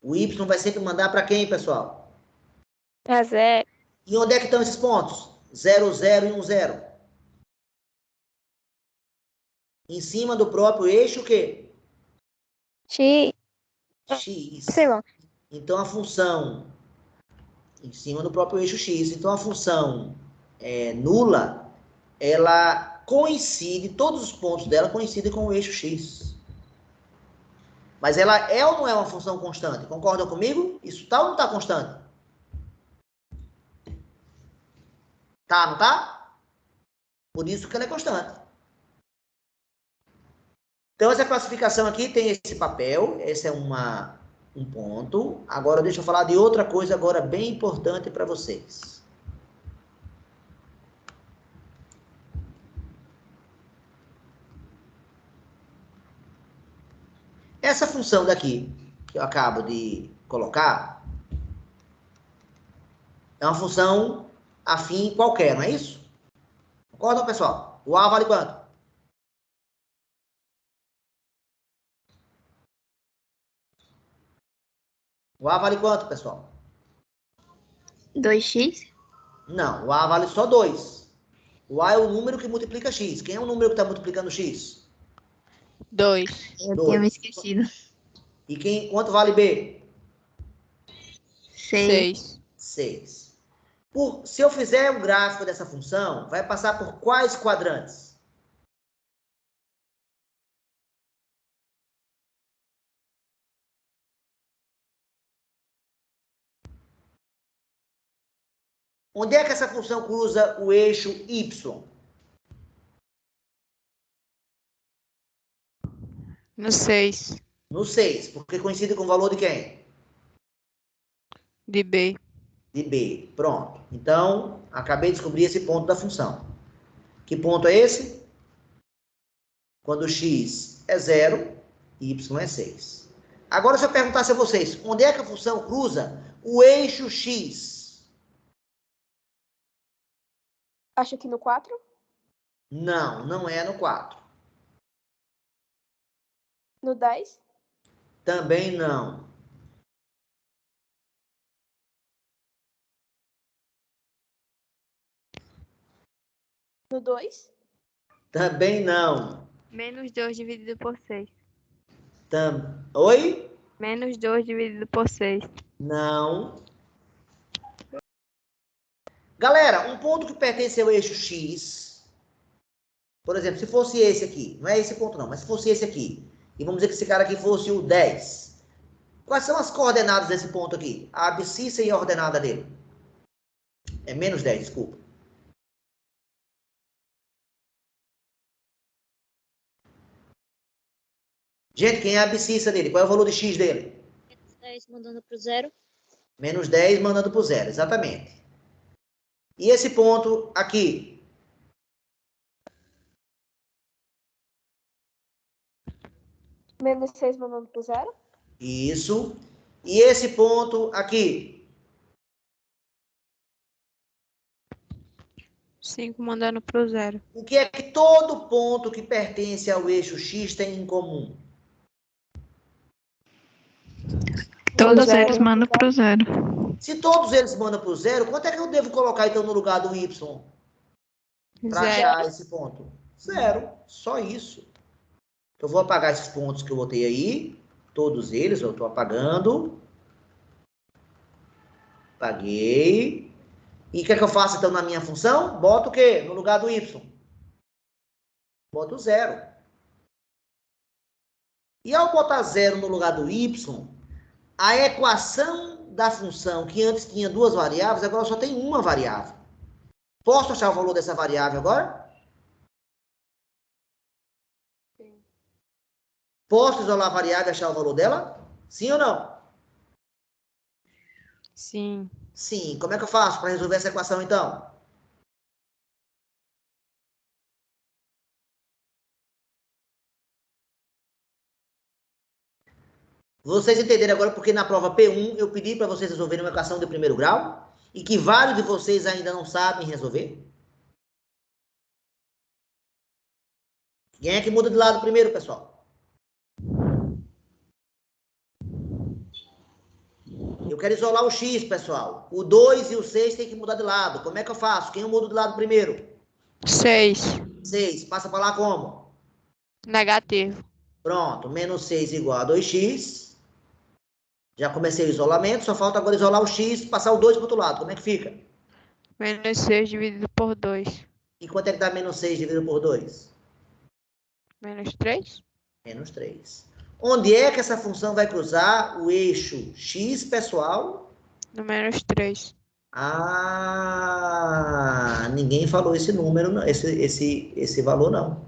O y vai sempre mandar para quem, pessoal? Pra 0. E onde é que estão esses pontos? 0, 0 e 1, 0. Em cima do próprio eixo, o quê? X. X. Sei lá. Então, a função em cima do próprio eixo x. Então, a função nula, ela coincide, todos os pontos dela coincidem com o eixo x. Mas ela é ou não é uma função constante? Concordam comigo? Isso tá ou não está constante? Tá, não tá? Por isso que ela é constante. Então, essa classificação aqui tem esse papel, esse é um ponto. Agora, deixa eu falar de outra coisa agora bem importante para vocês. Essa função daqui, que eu acabo de colocar, é uma função afim qualquer, não é isso? Concordam, pessoal? O A vale quanto? O A vale quanto, pessoal? 2x? Não, o A vale só 2. O A é o número que multiplica x. Quem é o número que está multiplicando x? 2. Eu Dois. tinha me esquecido. E quanto vale B? 6. 6. 6. Se eu fizer um gráfico dessa função, vai passar por quais quadrantes? Onde é que essa função cruza o eixo y? No 6. No 6, porque coincide com o valor de quem? De B. De B. Pronto. Então, acabei de descobrir esse ponto da função. Que ponto é esse? Quando x é 0 e y é 6. Agora, se eu perguntasse a vocês, onde é que a função cruza o eixo x? Acho que no 4? Não, não é no 4. No 10? Também não. No 2? Também não. Menos 2 dividido por 6. Oi? Menos 2 dividido por 6. Não. Galera, um ponto que pertence ao eixo X, por exemplo, se fosse esse aqui, não é esse ponto não, mas se fosse esse aqui, e vamos dizer que esse cara aqui fosse o 10. Quais são as coordenadas desse ponto aqui? A abscissa e a ordenada dele. É menos 10, desculpa. Gente, quem é a abscissa dele? Qual é o valor de x dele? Menos 10 mandando para o zero. Menos 10 mandando para o zero, exatamente. E esse ponto aqui? Menos 6 mandando pro zero. Isso. E esse ponto aqui? 5 mandando pro zero. O que é que todo ponto que pertence ao eixo X tem em comum? Todos Zero. eles mandam pro zero. Se todos eles mandam para o zero, quanto é que eu devo colocar, então, no lugar do Y? Para Zero. achar esse ponto? Zero. Só isso. Eu vou apagar esses pontos que eu botei aí. Todos eles, eu estou apagando. Apaguei. E o que é que eu faço, então, na minha função? Boto o quê? No lugar do Y? Boto zero. E ao botar zero no lugar do Y, a equação da função, que antes tinha duas variáveis, agora só tem uma variável. Posso achar o valor dessa variável agora? Sim. Posso isolar a variável e achar o valor dela? Sim ou não? Sim. Sim. Como é que eu faço para resolver essa equação, então? Vocês entenderam agora porque na prova P1 eu pedi para vocês resolverem uma equação de primeiro grau e que vários de vocês ainda não sabem resolver? Quem é que muda de lado primeiro, pessoal? Eu quero isolar o X, pessoal. O 2 e o 6 tem que mudar de lado. Como é que eu faço? Quem eu mudo de lado primeiro? 6. 6. Passa para lá como? Negativo. Pronto. Menos 6 igual a 2x. Já comecei o isolamento. Só falta agora isolar o X e passar o 2 para o outro lado. Como é que fica? Menos 6 dividido por 2. E quanto é que dá menos 6 dividido por 2? Menos 3. Menos 3. Onde é que essa função vai cruzar o eixo X, pessoal? No menos 3. Ah, ninguém falou esse número, não, esse valor, não.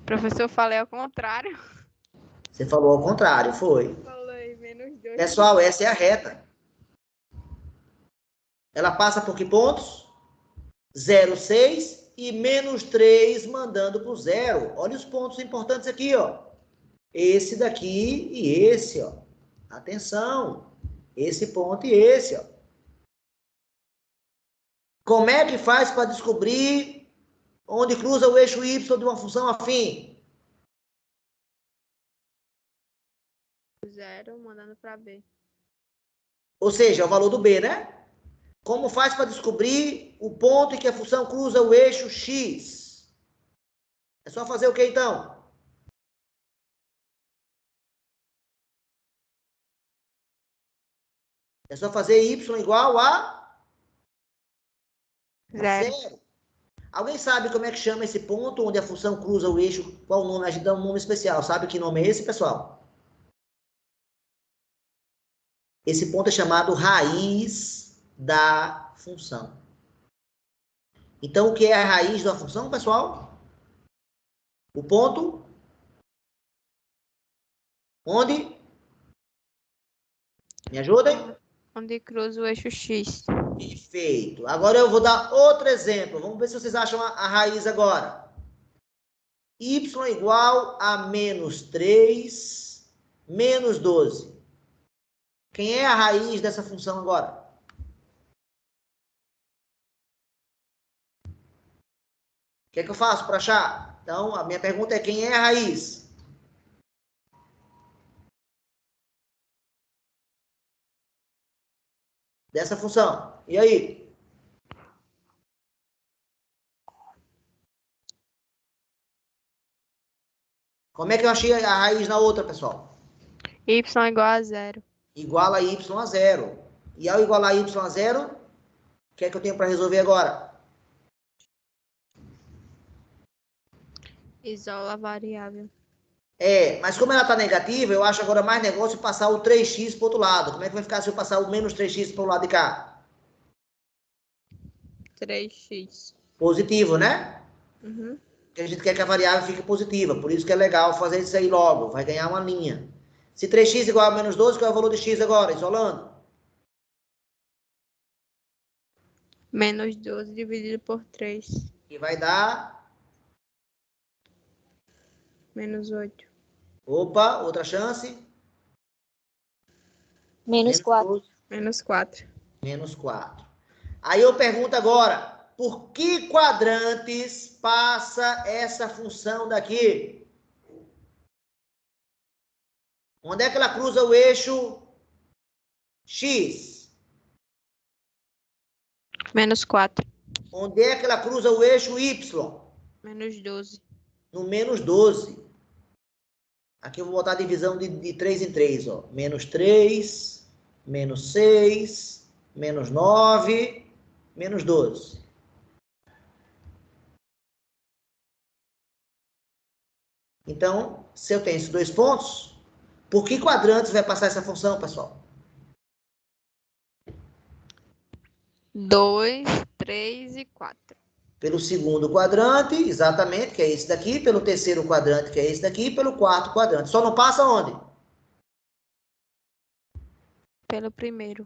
Professor, eu falei ao contrário. Você falou ao contrário, foi. Falei menos 2. Pessoal, essa é a reta. Ela passa por que pontos? 0, 6 e menos 3 mandando para o zero. Olha os pontos importantes aqui, ó. Esse daqui e esse, ó. Atenção. Esse ponto e esse, ó. Como é que faz para descobrir onde cruza o eixo Y de uma função afim? 0 mandando para B. Ou seja, o valor do B, né? Como faz para descobrir o ponto em que a função cruza o eixo X? É só fazer o que, então? É só fazer Y igual a 0. Alguém sabe como é que chama esse ponto onde a função cruza o eixo? Qual o nome? A gente dá um nome especial. Sabe que nome é esse, pessoal? Esse ponto é chamado raiz da função. Então, o que é a raiz da função, pessoal? O ponto onde? Me ajudem? Onde cruza o eixo X. Perfeito. Agora eu vou dar outro exemplo. Vamos ver se vocês acham a raiz agora. Y igual a menos 3, menos 12. Quem é a raiz dessa função agora? O que é que eu faço para achar? Então, a minha pergunta é quem é a raiz? Dessa função. E aí? Como é que eu achei a raiz na outra, pessoal? Y igual a 0. Igual a y a 0. E ao igualar y a 0, O que é que eu tenho para resolver agora? Isola a variável. Mas como ela está negativa, eu acho agora mais negócio passar o 3x para o outro lado. Como é que vai ficar se eu passar o menos 3x para o lado de cá? 3x. Positivo, né? Uhum. Porque a gente quer que a variável fique positiva. Por isso que é legal fazer isso aí logo. Vai ganhar uma linha. Se 3x igual a menos 12, qual é o valor de x agora? Isolando. Menos 12 dividido por 3. E vai dar... Menos 8. Opa, outra chance. Menos 4. 12, Menos 4. menos 4. Aí eu pergunto agora, por que quadrantes passa essa função daqui? Onde é que ela cruza o eixo x? Menos 4. Onde é que ela cruza o eixo y? Menos 12. No menos 12. Aqui eu vou botar a divisão de 3 em 3, ó. Menos 3, menos 6, menos 9, menos 12. Então, se eu tenho esses dois pontos, por que quadrantes vai passar essa função, pessoal? 2, 3 e 4. Pelo segundo quadrante, exatamente, que é esse daqui. Pelo terceiro quadrante, que é esse daqui. Pelo quarto quadrante. Só não passa onde? Pelo primeiro.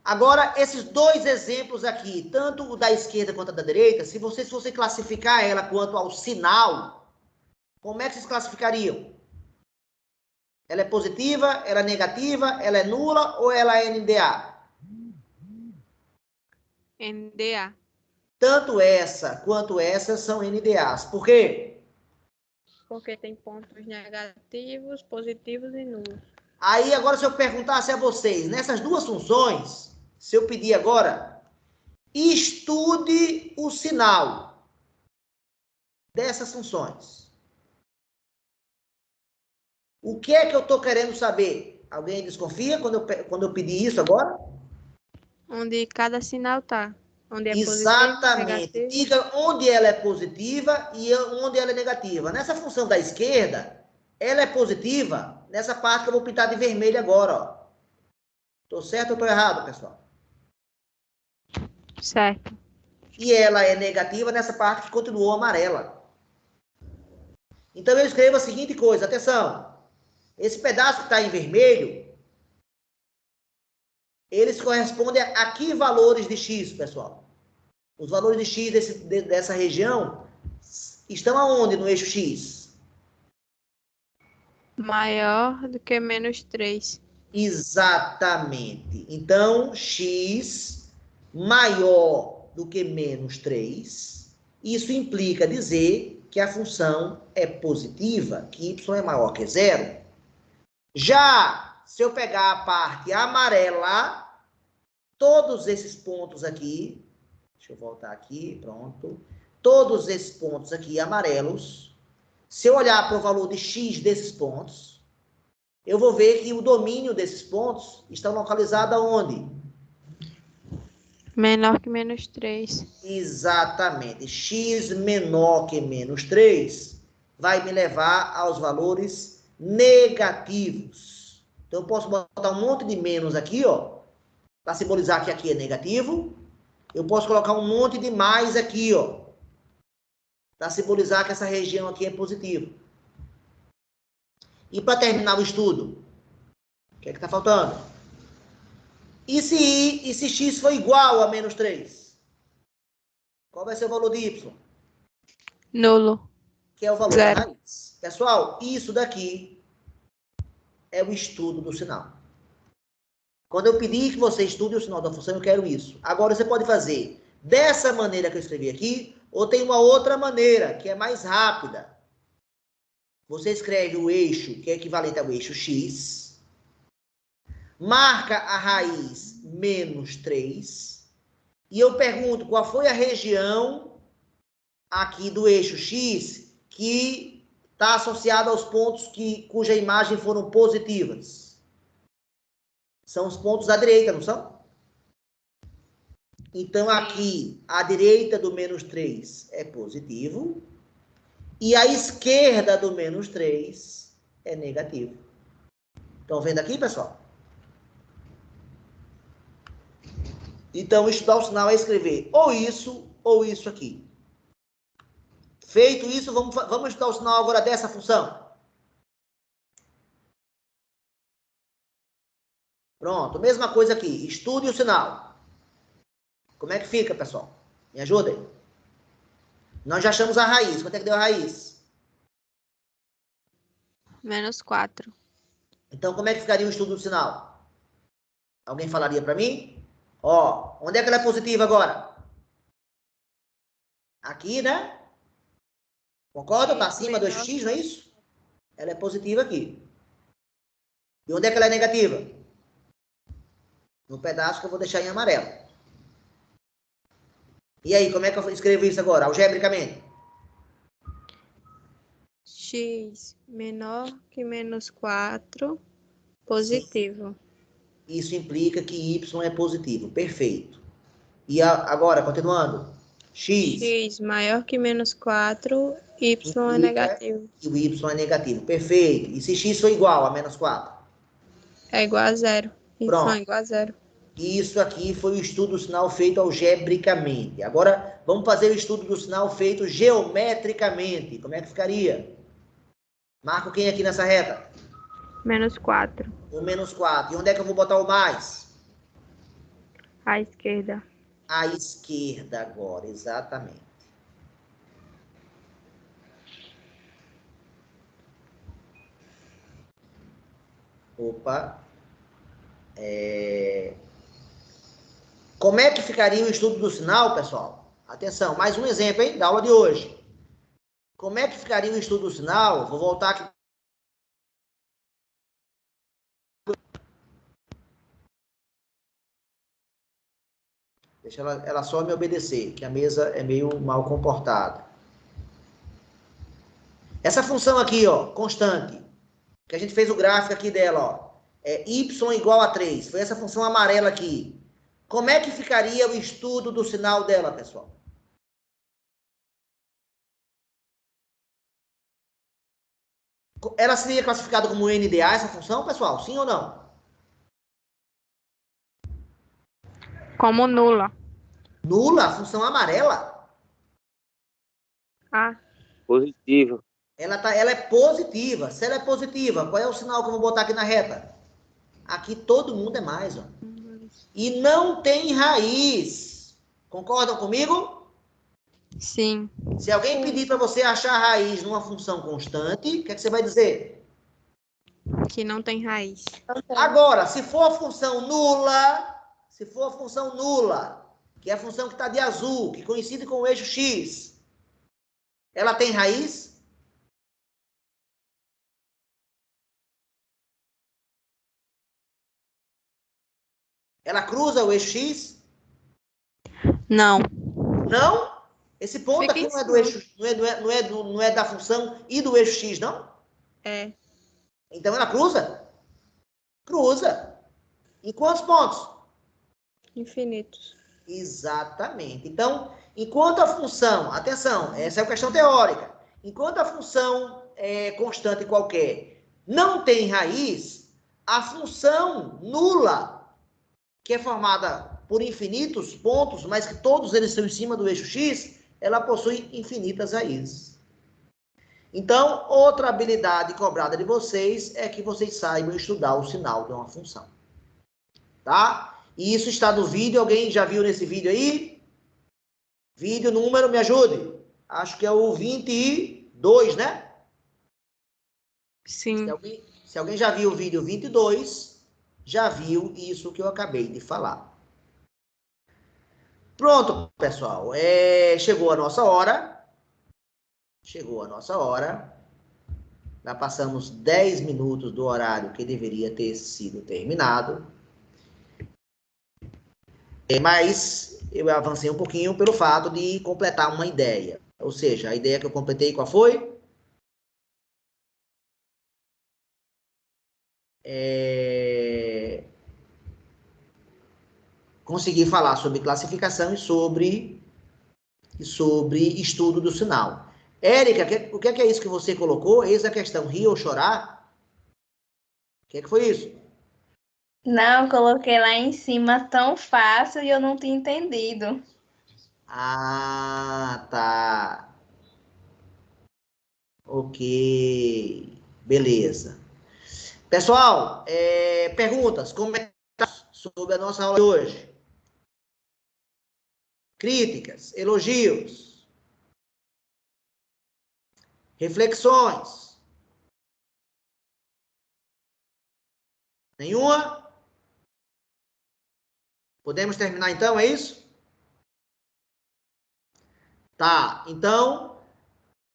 Agora, esses dois exemplos aqui, tanto o da esquerda quanto o da direita, se você classificar ela quanto ao sinal, como é que vocês classificariam? Ela é positiva, ela é negativa, ela é nula ou ela é NDA? NDA. Tanto essa quanto essa são NDAs. Por quê? Porque tem pontos negativos, positivos e nulos. Aí, agora, se eu perguntasse a vocês, nessas duas funções, se eu pedir agora, estude o sinal dessas funções. O que é que eu estou querendo saber? Alguém desconfia quando eu pedir isso agora? Onde cada sinal está. Onde é Exatamente. positivo, negativo. Diga onde ela é positiva e onde ela é negativa. Nessa função da esquerda, ela é positiva nessa parte que eu vou pintar de vermelho agora, ó. Estou certo ou estou errado, pessoal? Certo. E ela é negativa nessa parte que continuou amarela. Então eu escrevo a seguinte coisa, atenção. Esse pedaço que está em vermelho, eles correspondem a que valores de x, pessoal? Os valores de x dessa região estão aonde no eixo x? Maior do que menos 3. Exatamente. Então, x maior do que menos 3, isso implica dizer que a função é positiva, que y é maior que 0. Já, se eu pegar a parte amarela, todos esses pontos aqui, deixa eu voltar aqui, pronto. Todos esses pontos aqui amarelos, se eu olhar para o valor de x desses pontos, eu vou ver que o domínio desses pontos está localizado aonde? Menor que menos 3. Exatamente. X menor que menos 3 vai me levar aos valores negativos. Então, eu posso botar um monte de menos aqui, ó, para simbolizar que aqui é negativo. Eu posso colocar um monte de mais aqui, ó, para simbolizar que essa região aqui é positiva. E para terminar o estudo, o que é que está faltando? E se x for igual a menos 3? Qual vai ser o valor de y? Nulo. Que é o valor 0. da raiz. Pessoal, isso daqui é o estudo do sinal. Quando eu pedir que você estude o sinal da função, eu quero isso. Agora, você pode fazer dessa maneira que eu escrevi aqui, ou tem uma outra maneira, que é mais rápida. Você escreve o eixo, que é equivalente ao eixo x, marca a raiz menos 3, e eu pergunto qual foi a região aqui do eixo x que está associada aos pontos cuja imagem foram positivas. São os pontos da direita, não são? Então, aqui, a direita do menos 3 é positivo. E a esquerda do menos 3 é negativo. Estão vendo aqui, pessoal? Então, estudar o sinal é escrever ou isso aqui. Feito isso, vamos estudar o sinal agora dessa função. Pronto, mesma coisa aqui. Estude o sinal. Como é que fica, pessoal? Me ajudem. Nós já achamos a raiz. Quanto é que deu a raiz? -4. Então, como é que ficaria o estudo do sinal? Alguém falaria para mim? Ó, onde é que ela é positiva agora? Aqui, né? Concorda? Está acima do eixo X, não é isso? Ela é positiva aqui. E onde é que ela é negativa? No pedaço que eu vou deixar em amarelo. E aí, como é que eu escrevo isso agora, algebricamente? X menor que -4, positivo. Sim. Isso implica que Y é positivo. Perfeito. E agora, continuando. X maior que -4, Y é negativo. Que o Y é negativo. Perfeito. E se X for igual a -4? É igual a 0. Y Pronto. é igual a 0. Isso aqui foi o estudo do sinal feito algebricamente. Agora, vamos fazer o estudo do sinal feito geometricamente. Como é que ficaria? Marco quem aqui nessa reta? -4. O -4. E onde é que eu vou botar o mais? À esquerda. À esquerda agora, exatamente. Opa. Como é que ficaria o estudo do sinal, pessoal? Atenção, mais um exemplo, hein, da aula de hoje. Como é que ficaria o estudo do sinal? Vou voltar aqui. Deixa ela só me obedecer, que a mesa é meio mal comportada. Essa função aqui, ó, constante, que a gente fez o gráfico aqui dela, ó, é y igual a 3. Foi essa função amarela aqui. Como é que ficaria o estudo do sinal dela, pessoal? Ela seria classificada como NDA, essa função, pessoal? Sim ou não? Como nula. Nula, a função amarela? Ah. Positivo. Ela é positiva. Se ela é positiva, qual é o sinal que eu vou botar aqui na reta? Aqui todo mundo é mais, ó. E não tem raiz. Concordam comigo? Sim. Se alguém pedir para você achar a raiz numa função constante, o que é que você vai dizer? Que não tem raiz. Agora, se for a função nula, que é a função que está de azul, que coincide com o eixo X, ela tem raiz? Ela cruza o eixo X? Não. Não? Esse ponto Fica aqui em não é do cima. eixo, não é da função e do eixo X, não? É. Então ela cruza? Cruza. Em quantos pontos? Infinitos. Exatamente. Então, enquanto a função, atenção, essa é a questão teórica, enquanto a função é constante qualquer não tem raiz, a função nula, que é formada por infinitos pontos, mas que todos eles estão em cima do eixo X, ela possui infinitas raízes. Então, outra habilidade cobrada de vocês é que vocês saibam estudar o sinal de uma função. Tá? E isso está no vídeo. Alguém já viu nesse vídeo aí? Vídeo número, me ajude. Acho que é o 22, né? Sim. Se alguém já viu o vídeo 22, já viu isso que eu acabei de falar. Pronto, pessoal. Chegou a nossa hora. Já passamos 10 minutos do horário que deveria ter sido terminado. Mas eu avancei um pouquinho pelo fato de completar uma ideia. Ou seja, a ideia que eu completei, qual foi? conseguir falar sobre classificação e sobre estudo do sinal. Érica, o que é isso que você colocou? Eis a questão, rir ou chorar? O que foi isso? Não, coloquei lá em cima tão fácil e eu não tinha entendido. Ah, tá. Ok. Beleza. Pessoal, perguntas, comentários sobre a nossa aula de hoje? Críticas, elogios, reflexões? Nenhuma? Podemos terminar então, é isso? Tá, então,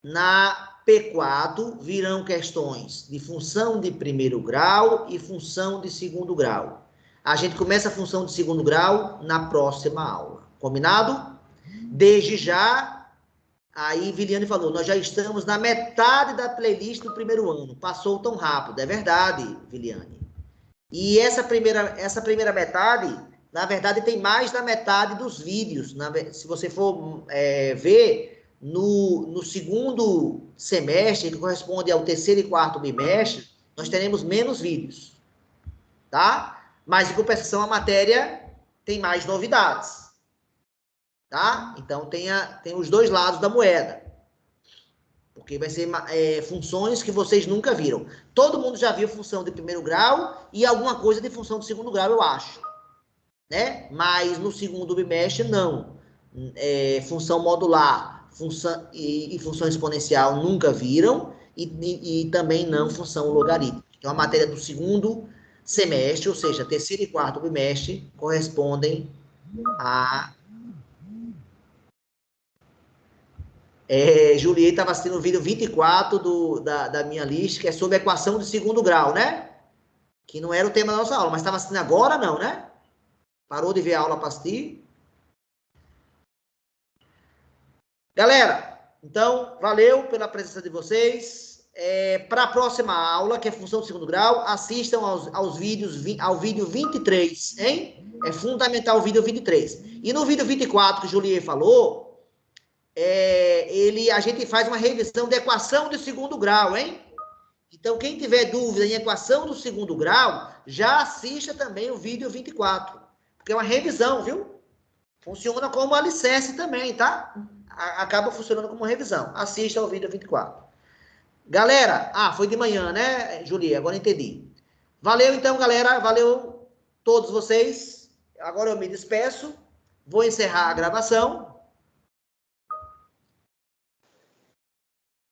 na P4 virão questões de função de primeiro grau e função de segundo grau. A gente começa a função de segundo grau na próxima aula. Combinado? Desde já, aí Viliane falou, nós já estamos na metade da playlist do primeiro ano. Passou tão rápido, é verdade, Viliane. E essa primeira metade, na verdade, tem mais da metade dos vídeos. Se você for ver, no segundo semestre, que corresponde ao terceiro e quarto bimestre, nós teremos menos vídeos, tá? Mas, em compensação, a matéria tem mais novidades, tá? Então, tem os dois lados da moeda. Porque vai ser funções que vocês nunca viram. Todo mundo já viu função de primeiro grau e alguma coisa de função de segundo grau, eu acho. Né? Mas no segundo bimestre, não. Função modular e função exponencial nunca viram e também não função logarítmica. Então, a matéria do segundo semestre, ou seja, terceiro e quarto bimestre, correspondem a... Juliei estava assistindo o vídeo 24 da minha lista, que é sobre equação de segundo grau, né? Que não era o tema da nossa aula, mas estava assistindo agora, não, né? Parou de ver a aula para assistir? Galera, então, valeu pela presença de vocês. Para a próxima aula, que é função de segundo grau, assistam ao vídeo 23, hein? É fundamental o vídeo 23. E no vídeo 24, que o Juliei falou... a gente faz uma revisão da equação de segundo grau, hein? Então, quem tiver dúvida em equação do segundo grau, já assista também o vídeo 24. Porque é uma revisão, viu? Funciona como alicerce também, tá? Acaba funcionando como revisão. Assista ao vídeo 24. Galera, foi de manhã, né, Julia? Agora entendi. Valeu, então, galera. Valeu todos vocês. Agora eu me despeço. Vou encerrar a gravação.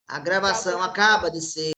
A gravação acaba de ser